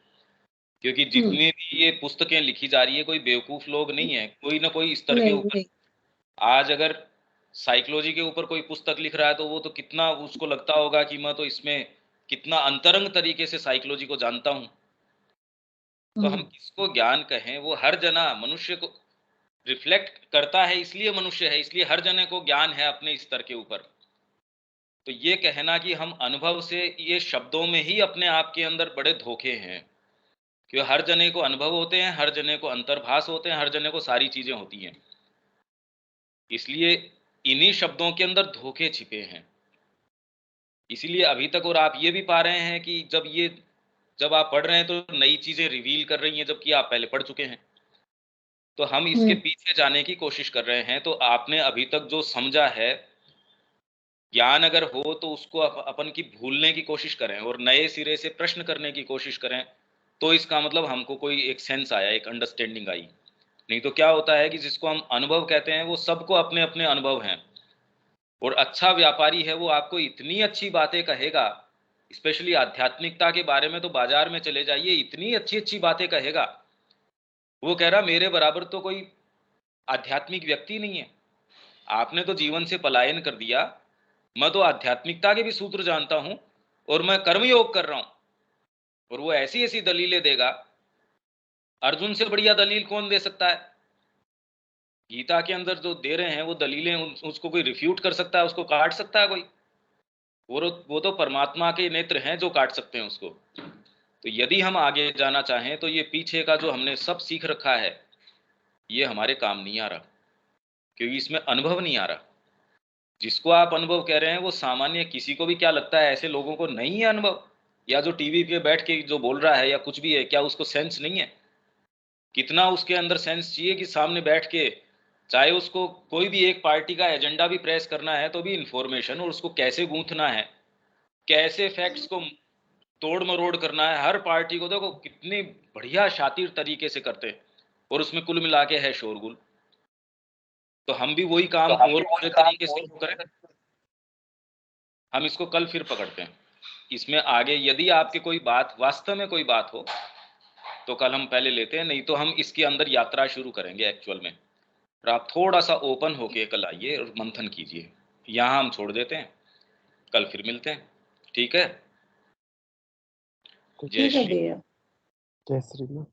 A: क्योंकि
E: हम्म,
A: जितनी भी ये पुस्तकें लिखी जा रही है, कोई बेवकूफ लोग नहीं है, कोई ना कोई स्तर के
E: नहीं
A: ऊपर।
E: नहीं।
A: आज अगर साइकोलॉजी के ऊपर कोई पुस्तक लिख रहा है तो वो तो कितना उसको लगता होगा कि मैं तो इसमें कितना अंतरंग तरीके से साइकोलॉजी को जानता हूं। तो हम
E: हम्म,
A: किसको ज्ञान कहें, वो हर जना मनुष्य को रिफ्लेक्ट करता है, इसलिए मनुष्य है, इसलिए हर जने को ज्ञान है अपने स्तर के ऊपर। तो ये कहना कि हम अनुभव से, ये शब्दों में ही अपने आप के अंदर बड़े धोखे हैं। क्योंकि हर जने को अनुभव होते हैं, हर जने को अंतर्भास होते हैं, हर जने को सारी चीजें होती हैं। इसलिए इन्हीं शब्दों के अंदर धोखे छिपे हैं। इसीलिए अभी तक, और आप ये भी पा रहे हैं कि जब आप पढ़ रहे हैं तो नई चीजें रिवील कर रही हैं, जबकि आप पहले पढ़ चुके हैं। तो हम इसके
E: हम्म,
A: पीछे जाने की कोशिश कर रहे हैं। तो आपने अभी तक जो समझा है, ज्ञान अगर हो तो उसको अपन की भूलने की कोशिश करें और नए सिरे से प्रश्न करने की कोशिश करें, तो इसका मतलब हमको कोई एक सेंस आया, एक अंडरस्टैंडिंग आई। नहीं तो क्या होता है कि जिसको हम अनुभव कहते हैं, वो सबको अपने अपने अनुभव हैं। और अच्छा व्यापारी है वो आपको इतनी अच्छी बातें कहेगा, स्पेशली आध्यात्मिकता के बारे में तो बाजार में चले जाइए, इतनी अच्छी अच्छी बातें कहेगा। वो कह रहा मेरे बराबर तो कोई आध्यात्मिक व्यक्ति नहीं है, आपने तो जीवन से पलायन कर दिया, मैं तो आध्यात्मिकता के भी सूत्र जानता हूं और मैं कर्मयोग कर रहा हूं। और वो ऐसी ऐसी दलीलें देगा, अर्जुन से बढ़िया दलील कौन दे सकता है? गीता के अंदर जो दे रहे हैं वो दलीलें, उसको कोई रिफ्यूट कर सकता है? उसको काट सकता है कोई? वो तो परमात्मा के नेत्र हैं जो काट सकते हैं उसको। तो यदि हम आगे जाना चाहें तो ये पीछे का जो हमने सब सीख रखा है, ये हमारे काम नहीं आ रहा, क्योंकि इसमें अनुभव नहीं आ रहा। जिसको आप अनुभव कह रहे हैं वो सामान्य किसी को भी क्या लगता है, ऐसे लोगों को नहीं है अनुभव? या जो टीवी पे बैठ के जो बोल रहा है या कुछ भी है, क्या उसको सेंस नहीं है? कितना उसके अंदर सेंस चाहिए कि सामने बैठ के, चाहे उसको कोई भी एक पार्टी का एजेंडा भी प्रेस करना है तो भी इंफॉर्मेशन, और उसको कैसे गूंथना है, कैसे फैक्ट्स को तोड़ मरोड़ करना है, हर पार्टी को देखो कितनी बढ़िया शातिर तरीके से करते हैं, और उसमें कुल मिला के है शोरगुल। तो हम भी वही काम और पूरे तरीके से क्यों करें? हम इसको कल फिर पकड़ते हैं। इसमें आगे यदि आपके कोई बात, वास्तव में कोई बात हो, तो कल हम पहले लेते हैं, नहीं तो हम इसके अंदर यात्रा शुरू करेंगे एक्चुअल में। और आप थोड़ा सा ओपन होके कल आइए और मंथन कीजिए। यहाँ हम छोड़ देते हैं, कल फिर मिलते हैं। ठीक है?
C: ठीक
A: जय
E: ठीक है
A: श्री
E: भैया।
C: जय श्री राम।